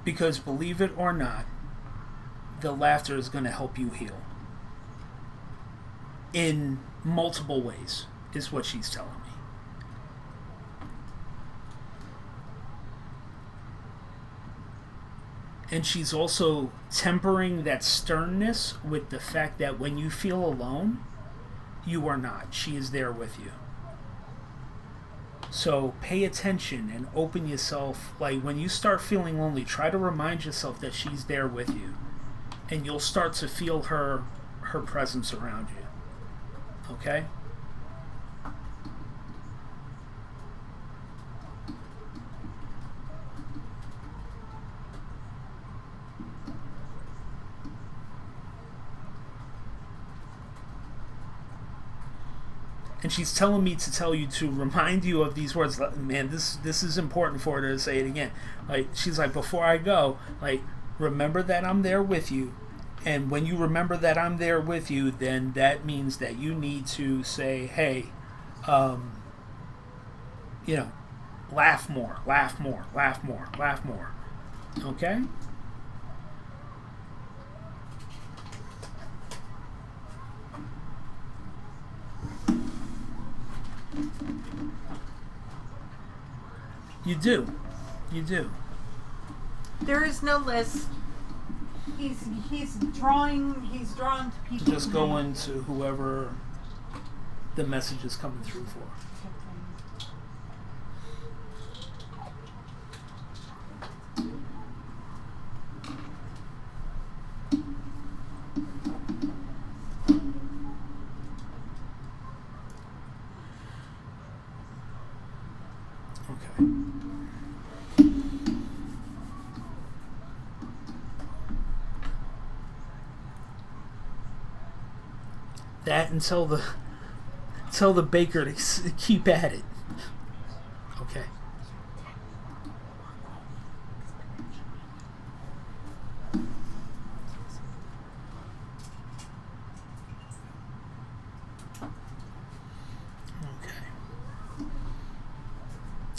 Because believe it or not, the laughter is going to help you heal. In multiple ways, is what she's telling me. And she's also tempering that sternness with the fact that when you feel alone, you are not. She is there with you. So pay attention and open yourself. Like when you start feeling lonely, try to remind yourself that she's there with you. And you'll start to feel her presence around you. Okay? And she's telling me to tell you to remind you of these words. Man, this is important for her to say it again. Like she's like, before I go, like remember that I'm there with you. And when you remember that I'm there with you, then that means that you need to say, hey, laugh more, laugh more, laugh more, laugh more. Okay? You do. You do. There is no list. He's drawn to people. Just go into whoever the message is coming through for. Okay. That and tell the baker to keep at it. Okay.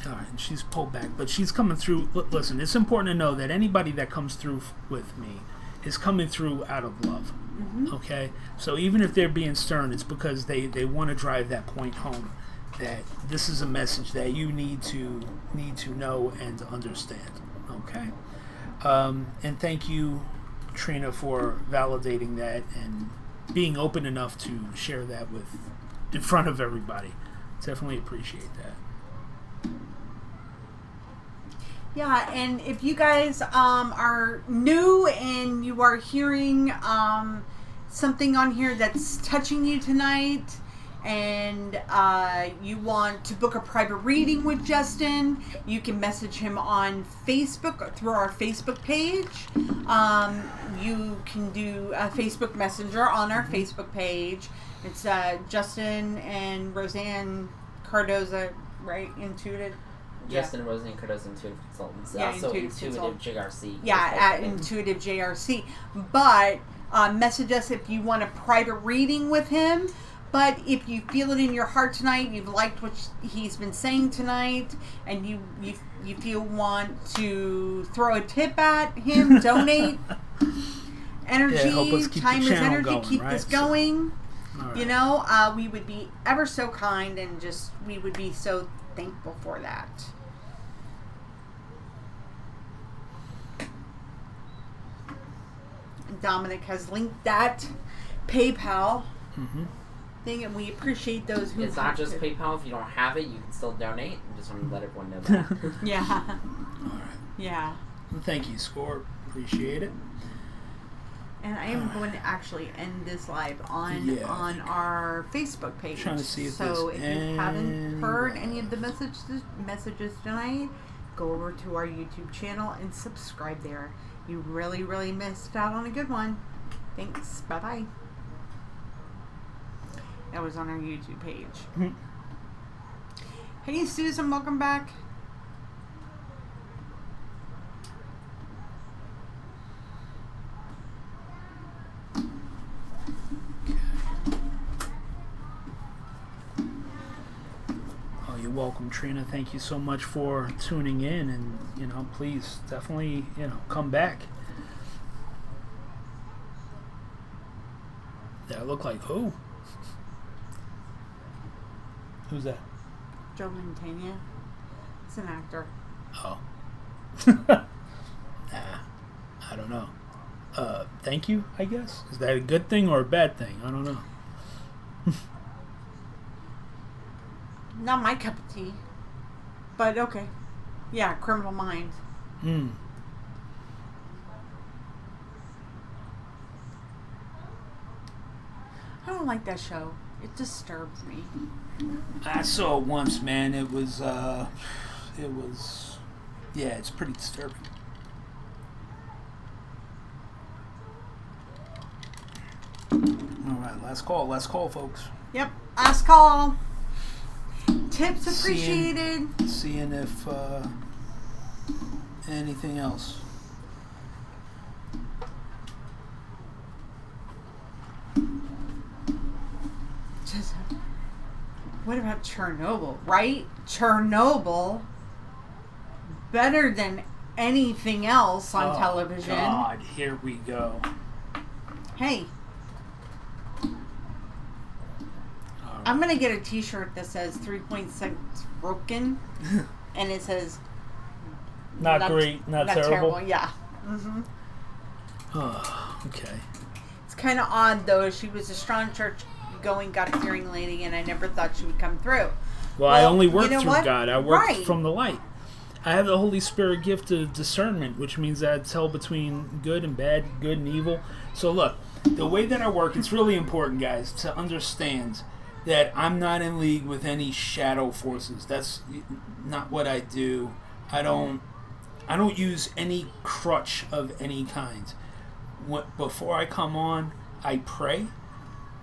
Alright, and she's pulled back, but she's coming through. Listen, it's important to know that anybody that comes through with me is coming through out of love. Mm-hmm. Okay? So even if they're being stern, it's because they want to drive that point home that this is a message that you need to know and understand. Okay? And thank you, Trina, for validating that and being open enough to share that in front of everybody. Definitely appreciate that. Yeah, and if you guys are new and you are hearing something on here that's touching you tonight, and you want to book a private reading with Justin, you can message him on Facebook through our Facebook page. You can do a Facebook Messenger on our Facebook page. It's Justin and Roseanne Cardoza, right? Intuitive. Justin Roseanne Cardoza, Intuitive Consultants. Yeah, Also Intuitive JRC. Yeah, at Intuitive JRC. But message us if you want a private reading with him. But if you feel it in your heart tonight, you've liked what he's been saying tonight, and you want to throw a tip at him, donate energy, time is energy, going, keep right? this going. Right. You know, we would be ever so kind, and we would be so thankful for that. Dominic has linked that PayPal thing, and we appreciate those who. It's not just PayPal. If you don't have it, you can still donate. I just want to let everyone know that. Yeah. All right. Yeah. Well, thank you, Score. Appreciate it. And I am going to actually end this live on our Facebook page. Trying to see if so if you haven't heard any of the messages tonight, go over to our YouTube channel and subscribe there. You really, really missed out on a good one. Thanks. Bye-bye. That was on our YouTube page. Mm-hmm. Hey, Susan, welcome back. Oh, you're welcome, Trina. Thank you so much for tuning in, and please definitely come back. That look like who? Who's that? Joe Mantegna. He's an actor. Oh. Nah, I don't know. Thank you, I guess. Is that a good thing or a bad thing? I don't know. Not my cup of tea. But okay. Yeah, Criminal Minds. Hmm. I don't like that show. It disturbs me. I saw it once, man. It was, yeah, it's pretty disturbing. All right, last call, folks. Yep, last call. Tips appreciated. Seeing if anything else. Just, what about Chernobyl, right? Chernobyl, better than anything else on television. God, here we go. Hey, I'm going to get a t-shirt that says 3.6 broken, and it says not great, not terrible. Yeah. Mm-hmm. Oh, okay. It's kind of odd, though. She was a strong church-going, God-fearing lady, and I never thought she would come through. Well, I only work through what? God. I work Right. from the light. I have the Holy Spirit gift of discernment, which means that I tell between good and bad, good and evil. So look, the way that I work, it's really important, guys, to understand that I'm not in league with any shadow forces. That's not what I do. I don't use any crutch of any kind. Before I come on, I pray.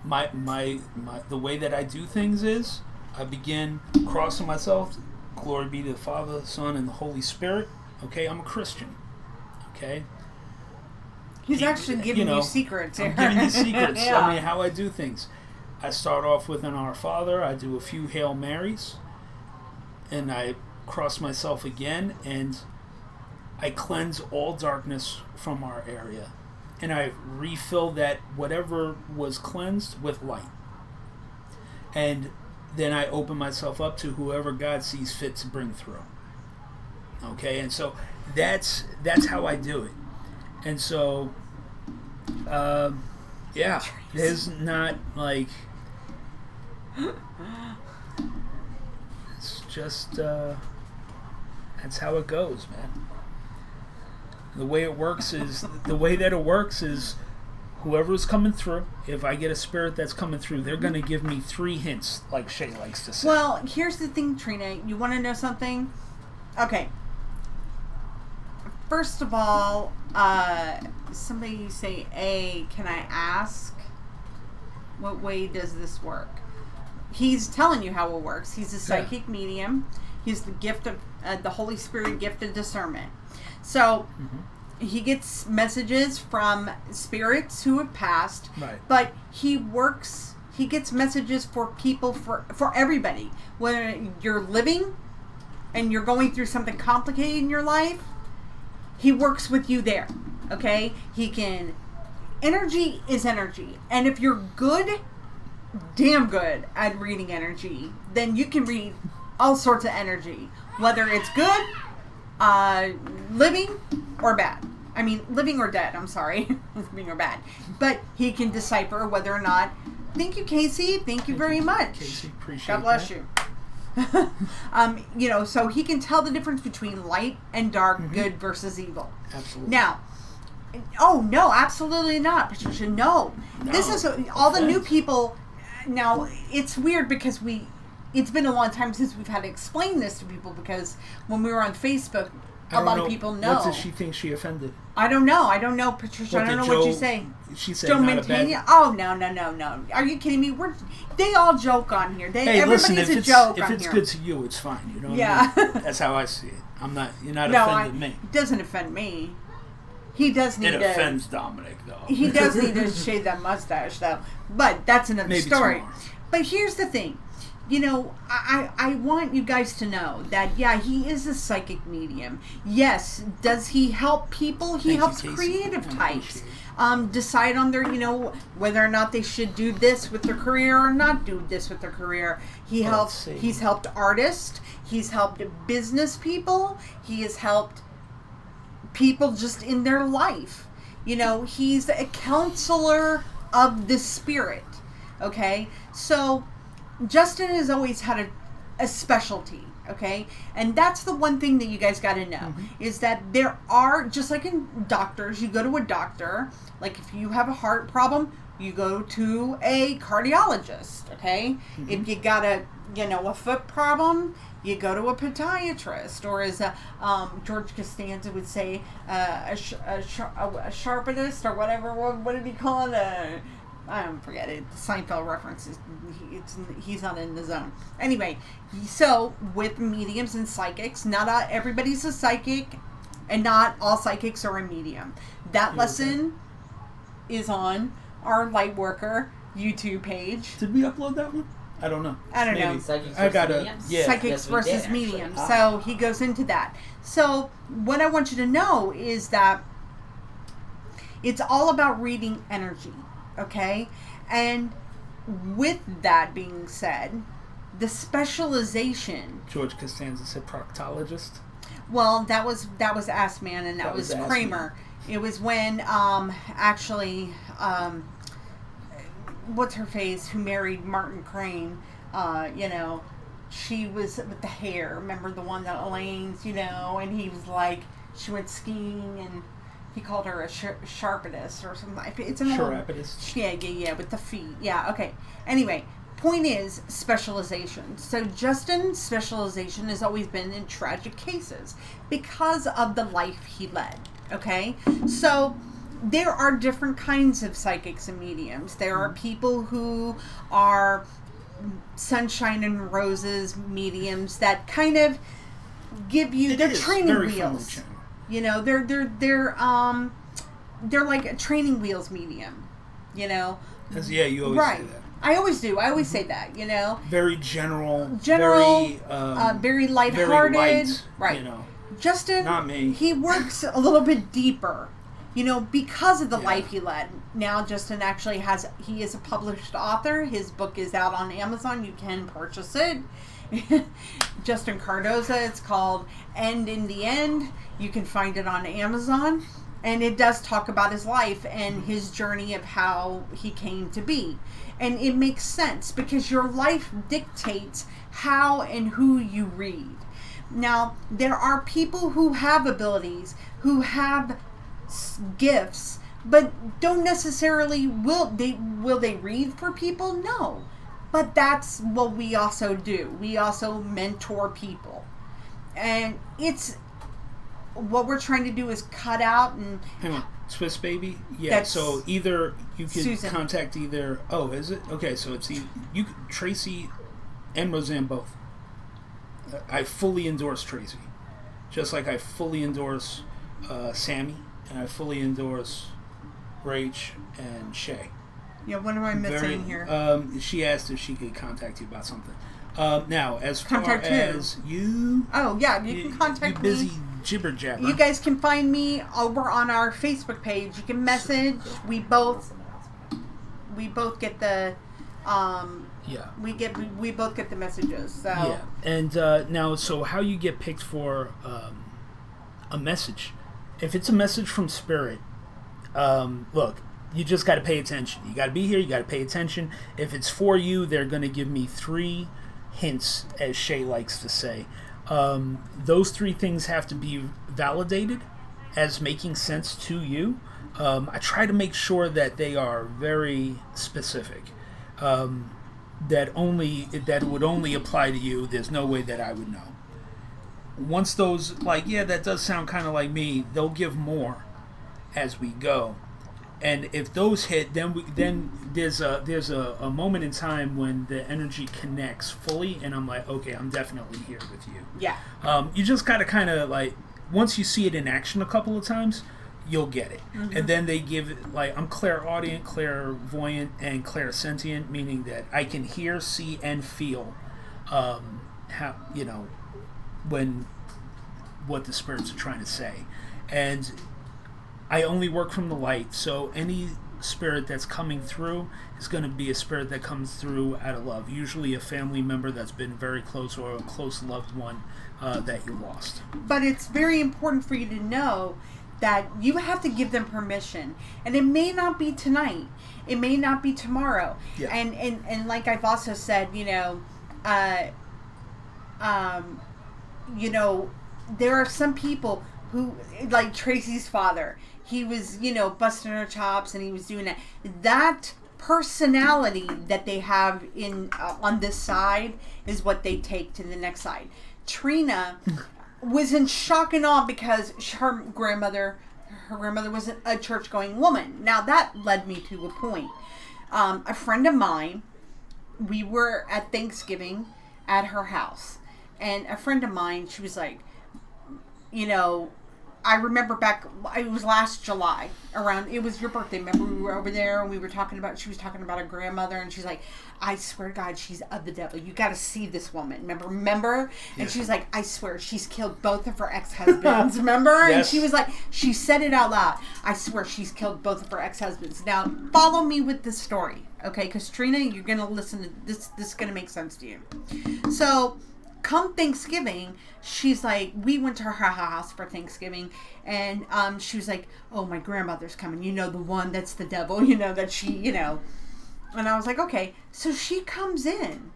The way that I do things is I begin crossing myself. Glory be to the Father, Son, and the Holy Spirit. Okay, I'm a Christian. Okay. He's actually giving you secrets here. I'm giving you secrets. Yeah. I mean, how I do things. I start off with an Our Father. I do a few Hail Marys, and I cross myself again, and I cleanse all darkness from our area, and I refill that whatever was cleansed with light, and then I open myself up to whoever God sees fit to bring through. Okay, and so that's how I do it, and so yeah, there's not like it's just that's how it goes, man. The way it works is whoever's coming through, if I get a spirit that's coming through, they're going to give me 3 hints, like Shay likes to say. Well, here's the thing, Trina. You want to know something? Okay. First of all, somebody say, "Hey, can I ask? What way does this work?" He's telling you how it works. He's a psychic medium. He's the gift of the Holy Spirit gift of discernment. So he gets messages from spirits who have passed. Right. But he gets messages for people, for everybody. Whether you're living and you're going through something complicated in your life, he works with you there. Okay? Energy is energy. And if you're good, damn good at reading energy, then you can read all sorts of energy. Whether it's good, living, or bad. I mean, living or dead, I'm sorry. Living or bad. But he can decipher whether or not. Thank you, Casey. Thank you very much. Casey, appreciate God bless that. you. So he can tell the difference between light and dark, good versus evil. Absolutely. Now, oh, no, absolutely not, Patricia. No. This is all the new people. Now, it's weird because it's been a long time since we've had to explain this to people, because when we were on Facebook, a lot of people know. What does she think she offended? I don't know, Patricia. I don't know what you say. She said Joe not Mantegna? Oh, no. Are you kidding me? They all joke on here. Hey, everybody's listen, if a it's, joke if on it's here. good to you, it's fine. You know what Yeah. I mean? That's how I see it. You're not offending me. It doesn't offend me. He does need It to... offends Dominic, though. He does need to shave that mustache, though. But that's another Maybe story. tomorrow. But here's the thing. You know, I want you guys to know that, yeah, he is a psychic medium. Yes, does he help people? He helps creative types decide on their, whether or not they should do this with their career or not do this with their career. He's helped artists. He's helped business people. He has helped people just in their life. He's a counselor of the spirit. Okay? So Justin has always had a specialty, okay? And that's the one thing that you guys got to know, is that there are, just like in doctors, you go to a doctor, like if you have a heart problem, you go to a cardiologist, okay? If you got a foot problem, you go to a podiatrist, or as George Costanza would say, a sharpist, or whatever. What did he call it? I don't forget it. The Seinfeld references. He's not in the zone. Anyway, so with mediums and psychics, not everybody's a psychic, and not all psychics are a medium. That lesson is on our Lightworker YouTube page. Did we upload that one? I don't know. I don't know. Psychics Psychics versus mediums. So he goes into that. So what I want you to know is that it's all about reading energy. Okay? And with that being said, the specialization... George Costanza said proctologist. Well, that was Ass Man, and that was Kramer. It was when, what's her face, who married Martin Crane, she was with the hair. Remember the one that Elaine's, and he was like, she went skiing, and he called her a sharpist or something. It's an Sharpist. Yeah, with the feet. Yeah, okay. Anyway, point is specialization. So Justin's specialization has always been in tragic cases because of the life he led. Okay? So there are different kinds of psychics and mediums. There are people who are sunshine and roses mediums that kind of give you their training wheels. They're like a training wheels medium. You always say that. I always do. I always say that. Very general, very lighthearted. Very light, right. Justin, not me. He works a little bit deeper. Because of the life he led. Now Justin actually he is a published author. His book is out on Amazon. You can purchase it. Justin Cardoza. It's called End in the End. You can find it on Amazon. And it does talk about his life and his journey of how he came to be. And it makes sense because your life dictates how and who you read. Now, there are people who have abilities, who have gifts, but don't necessarily will they read for people? No. But that's what we also do. We also mentor people. And it's what we're trying to do is cut out and... Hang on. Swiss Baby? Yeah, so either you could contact either... Oh, is it? Okay, so it's Tracy and Roseanne both. I fully endorse Tracy. Just like I fully endorse Sammy, and I fully endorse Rach and Shay. Yeah, what am I missing here? She asked if she could contact you about something. Now, as far as you... Oh, yeah, you can contact me. You busy jibber jabber. You guys can find me over on our Facebook page. You can message. We both get the... We both get the messages. So. Yeah, and now, so how you get picked for a message? If it's a message from Spirit, look, you just got to pay attention. You got to be here. You got to pay attention. If it's for you, they're going to give me 3 hints, as Shay likes to say. Those 3 things have to be validated as making sense to you. I try to make sure that they are very specific. that would only apply to you, there's no way that I would know. Once those, like, yeah, that does sound kind of like me, they'll give more as we go. And if those hit, then there's a moment in time when the energy connects fully, and I'm like, okay, I'm definitely here with you. Yeah. You just gotta kind of like, once you see it in action a couple of times, you'll get it. Mm-hmm. And then they give it, like, I'm clairaudient, clairvoyant, and clairsentient, meaning that I can hear, see, and feel how, what the spirits are trying to say. And I only work from the light, so any spirit that's coming through is going to be a spirit that comes through out of love. Usually a family member that's been very close, or a close loved one that you lost. But it's very important for you to know that you have to give them permission. And it may not be tonight. It may not be tomorrow. Yeah. And like I've also said, there are some people who, like Tracy's father, he was, busting her chops and he was doing that. That personality that they have in on this side is what they take to the next side. Trina was in shock and awe because her grandmother was a church-going woman. Now that led me to a point. A friend of mine, we were at Thanksgiving at her house, and a friend of mine, she was like, I remember back, it was last July, it was your birthday. Remember we were over there and she was talking about her grandmother, and she's like, I swear to God, she's of the devil. You got to see this woman. Remember? And Yes. she was like, I swear, she's killed both of her ex-husbands. Remember? Yes. And she was like, she said it out loud. I swear, she's killed both of her ex-husbands. Now, follow me with this story, okay? Because Trina, you're going to listen to this. This is going to make sense to you. So, come Thanksgiving, she's like, we went to her house for Thanksgiving, and she was like, oh, my grandmother's coming, the one that's the devil, that she, and I was like, okay. So she comes in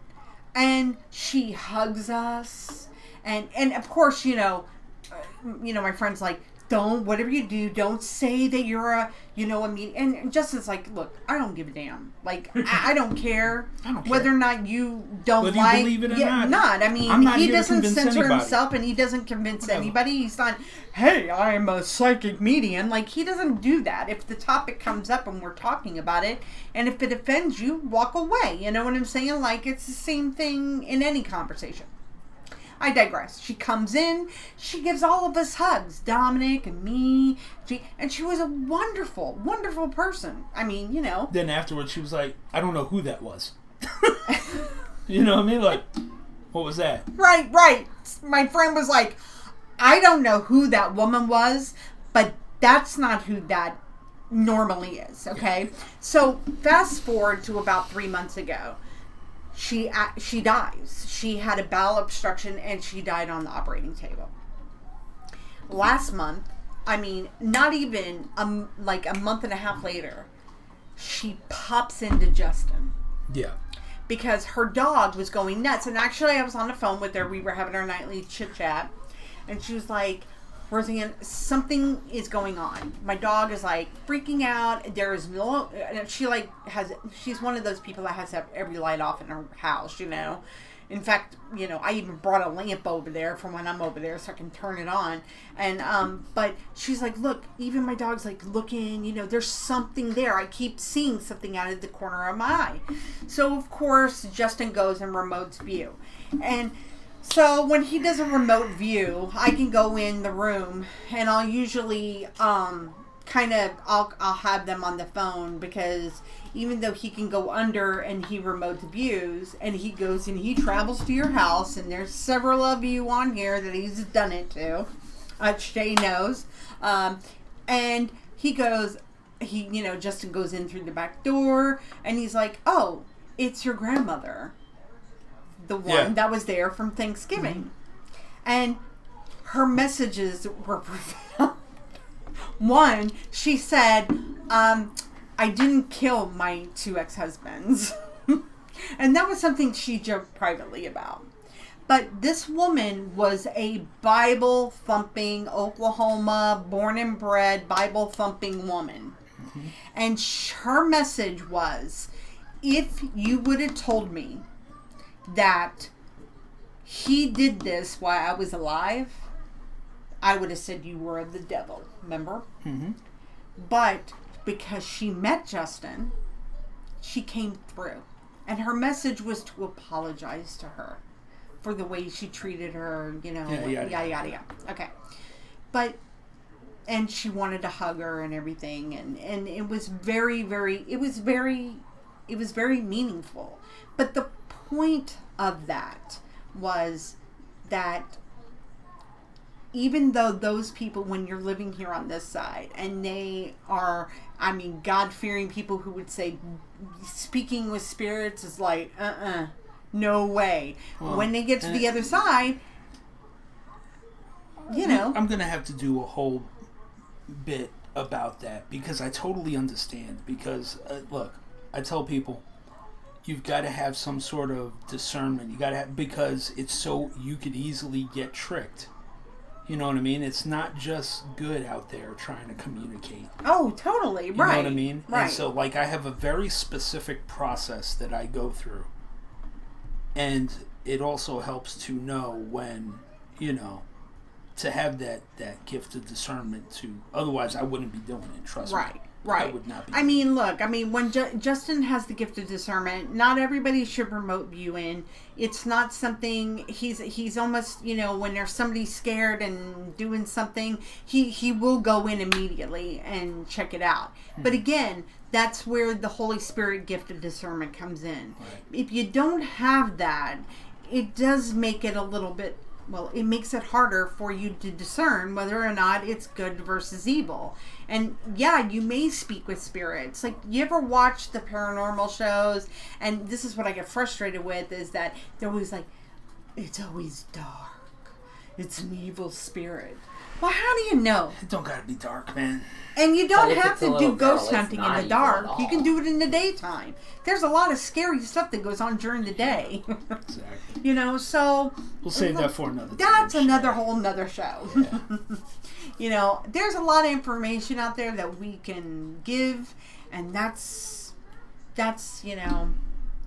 and she hugs us, and of course, my friend's like, whatever you do, don't say that you're a and Justin's like, look, I don't give a damn. Like, I don't care. I don't care. Whether or not you don't Whether like. you believe it or not. I mean, I'm not he here to doesn't convince censor anybody. himself, and he doesn't convince Whatever. anybody. He's not, hey, I'm a psychic medium. Like, he doesn't do that. If the topic comes up and we're talking about it, and if it offends you, walk away. You know what I'm saying? Like, it's the same thing in any conversation. I digress. She comes in, she gives all of us hugs, Dominic and me, and she was a wonderful, wonderful person. I mean, Then afterwards she was like, I don't know who that was. You know what I mean? Like, what was that? Right. My friend was like, I don't know who that woman was, but that's not who that normally is, okay? So fast forward to about 3 months ago. She dies. She had a bowel obstruction and she died on the operating table. Last month, I mean, not even like a month and a half later, she pops into Justin. Yeah. Because her dog was going nuts. And actually, I was on the phone with her. We were having our nightly chit chat. And she was like, Roseanne, something is going on. My dog is like freaking out. There is no, she's one of those people that has to have every light off in her house, In fact, I even brought a lamp over there from when I'm over there so I can turn it on. And, but she's like, look, even my dog's like looking, there's something there. I keep seeing something out of the corner of my eye. So, of course, Justin goes and remotes view. And so when he does a remote view, I can go in the room and I'll usually, I'll have them on the phone, because even though he can go under and he remote views, and he goes and he travels to your house, and there's several of you on here that he's done it to. Shay knows. And he goes, Justin goes in through the back door, and he's like, oh, it's your grandmother. The one that was there from Thanksgiving. Mm-hmm. And her messages were profound. One, she said, I didn't kill my 2 ex-husbands. And that was something she joked privately about. But this woman was a Bible-thumping, Oklahoma, born and bred, Bible-thumping woman. Mm-hmm. And her message was, if you would have told me that he did this while I was alive, I would have said you were the devil, remember? Mm-hmm. But because she met Justin, she came through. And her message was to apologize to her for the way she treated her, yada, yada. Okay. But, and she wanted to hug her and everything. And it was very, very meaningful. But the point of that was that even though those people, when you're living here on this side, and they are, God-fearing people who would say speaking with spirits is like, no way. Well, when they get to the other side, I'm going to have to do a whole bit about that because I totally understand. Because, look, I tell people, you've got to have some sort of discernment. You got to have, because it's so, you could easily get tricked. You know what I mean? It's not just good out there trying to communicate. Oh, totally. Right. You know what I mean? Right. And so, I have a very specific process that I go through. And it also helps to know when, to have that gift of discernment to, otherwise I wouldn't be doing it, trust me. Right. I would not be. Look, when Justin has the gift of discernment, not everybody should remote view in. It's not something, he's almost, when there's somebody scared and doing something, he will go in immediately and check it out. But again, that's where the Holy Spirit gift of discernment comes in. Right. If you don't have that, it does make it a little bit, it makes it harder for you to discern whether or not it's good versus evil. And yeah, you may speak with spirits. Like, you ever watch the paranormal shows? And this is what I get frustrated with, is that they're always like, it's always dark. It's an evil spirit. Well, how do you know? It don't gotta be dark, man. And you don't But if have it's a to little do ghost girl, hunting it's in not the evil dark. at You can all. do it in the daytime. There's a lot of scary stuff that goes on during the day. Exactly. So... We'll save that for another time. That's another whole nother show. Yeah. There's a lot of information out there that we can give, and that's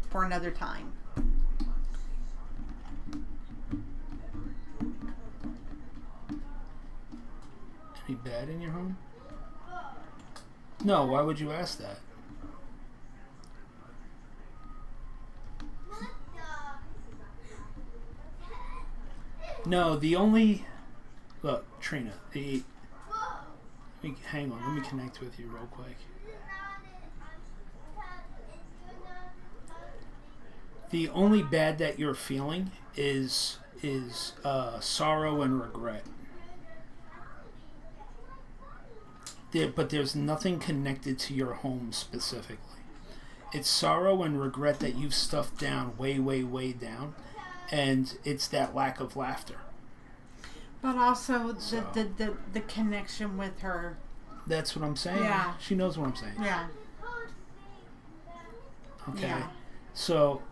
for another time. Any bad in your home? No, why would you ask that? No, the only... Look, Trina, hang on, let me connect with you real quick. The only bad that you're feeling is sorrow and regret. But there's nothing connected to your home specifically. It's sorrow and regret that you've stuffed down way, way, way down. And it's that lack of laughter. But also the connection with her. That's what I'm saying. Yeah. She knows what I'm saying. Yeah. Okay. Yeah. So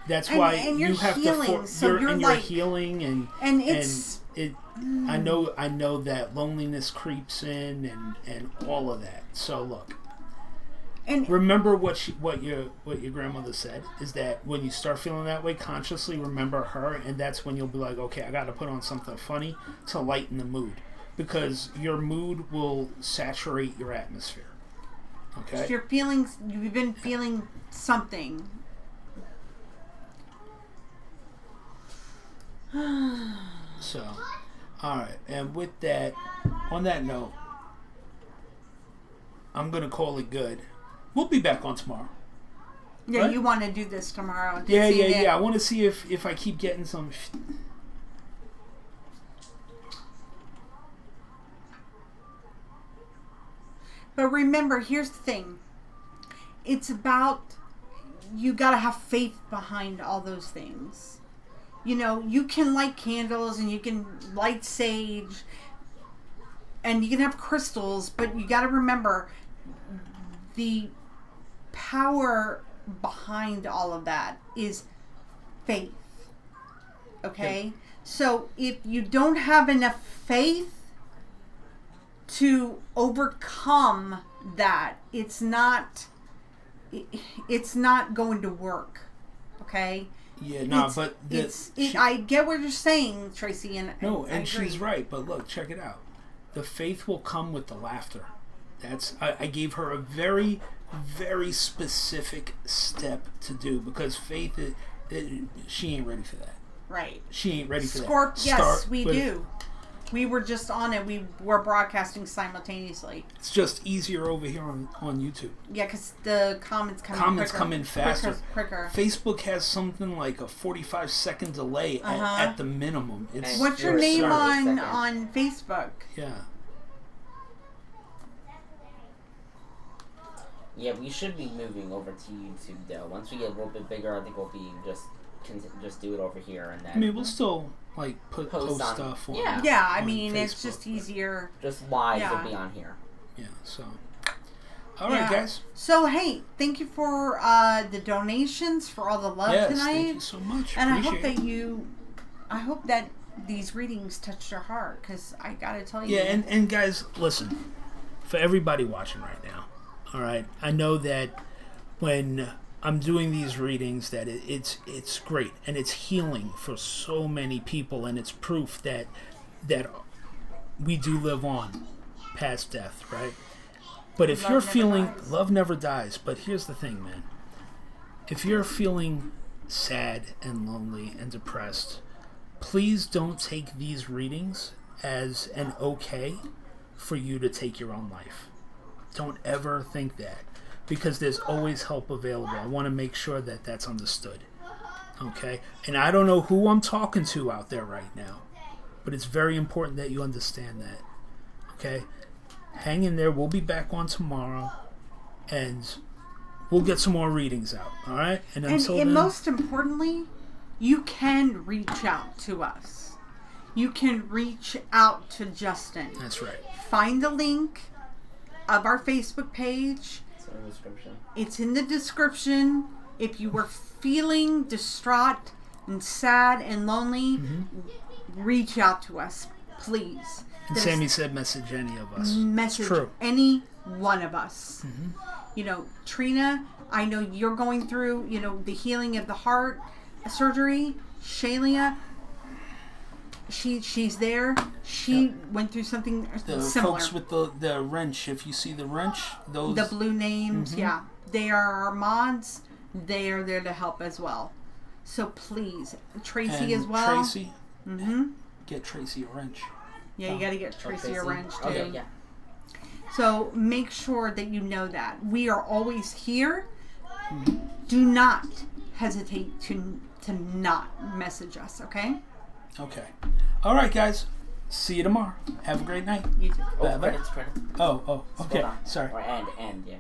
that's why and you you're have healing, to. so you're you're healing, and it's it. I know that loneliness creeps in, and all of that. So look. and Remember what your grandmother said is that when you start feeling that way, consciously remember her, and that's when you'll be like, okay, I got to put on something funny to lighten the mood, because your mood will saturate your atmosphere. Okay. you've been feeling something. So, all right, and with that, on that note, I'm gonna call it good. We'll be back on tomorrow. Yeah, Right? you want to do this tomorrow. Yeah. I want to see if I keep getting some. But remember, here's the thing. It's about, you got to have faith behind all those things. You can light candles and you can light sage and you can have crystals, but you got to remember the power behind all of that is faith. Okay? Yeah. So if you don't have enough faith to overcome that, it's not it's not going to work. Okay. Yeah, no, It's- but I get what you're saying, Tracy, and no, I and agree. she's right. But look, check it out. The faith will come with the laughter. I gave her a very, very specific step to do because faith, she ain't ready for that. Right. She ain't ready for Scorp, that. yes, we do. We were just on it. We were broadcasting simultaneously. It's just easier over here on YouTube. Yeah, because the comments come Comments quicker, come in faster. Quicker. Facebook has something like a 45-second delay at the minimum. It's And What's your You're name sorry. on Facebook? yeah. Yeah, we should be moving over to YouTube though. Once we get a little bit bigger, I think we'll be just do it over here and then I mean, we'll still like post on- stuff on. yeah. Yeah, I on mean, it's Facebook, just but- easier. just live Yeah. will be on here. Yeah. So. All right, Yeah. guys. So, hey, thank you for the donations, for all the love Yes, tonight. thank you so much. And Appreciate it. I hope that these readings touched your heart, because I gotta tell you. Yeah, and guys, listen, for everybody watching right now, all right, I know that when I'm doing these readings that it's great and it's healing for so many people, and it's proof that we do live on past death, right? But if Love you're never feeling dies. love never dies, but here's the thing, man. If you're feeling sad and lonely and depressed, please don't take these readings as an okay for you to take your own life. Don't ever think that, because there's always help available. I want to make sure that that's understood. Okay? And I don't know who I'm talking to out there right now, but it's very important that you understand that. Okay? Hang in there. We'll be back on tomorrow, and we'll get some more readings out. All right? And until And then, most importantly, you can reach out to us. You can reach out to Justin. that's right. Find the link of our Facebook page. It's in the description. It's in the description. If you were feeling distraught and sad and lonely, reach out to us, please. And There's Sammy said, "Message any of us." message It's true. any one of us. You know, Trina, I know you're going through, the healing of the heart surgery. Shalia, she's there. She went through something The similar. folks with the wrench, if you see the wrench, those The blue names, yeah. They are our mods. They are there to help as well. So please, Tracy and as well. Tracy, get Tracy a wrench. Yeah, you got to get Tracy a wrench too. Okay, yeah. So make sure that you know that. We are always here. Do not hesitate to not message us, okay? Okay. All right, guys. See you tomorrow. Have a great night. You too. Oh, Bye-bye. credits. Oh, okay. Hold on. Sorry. Or and yeah.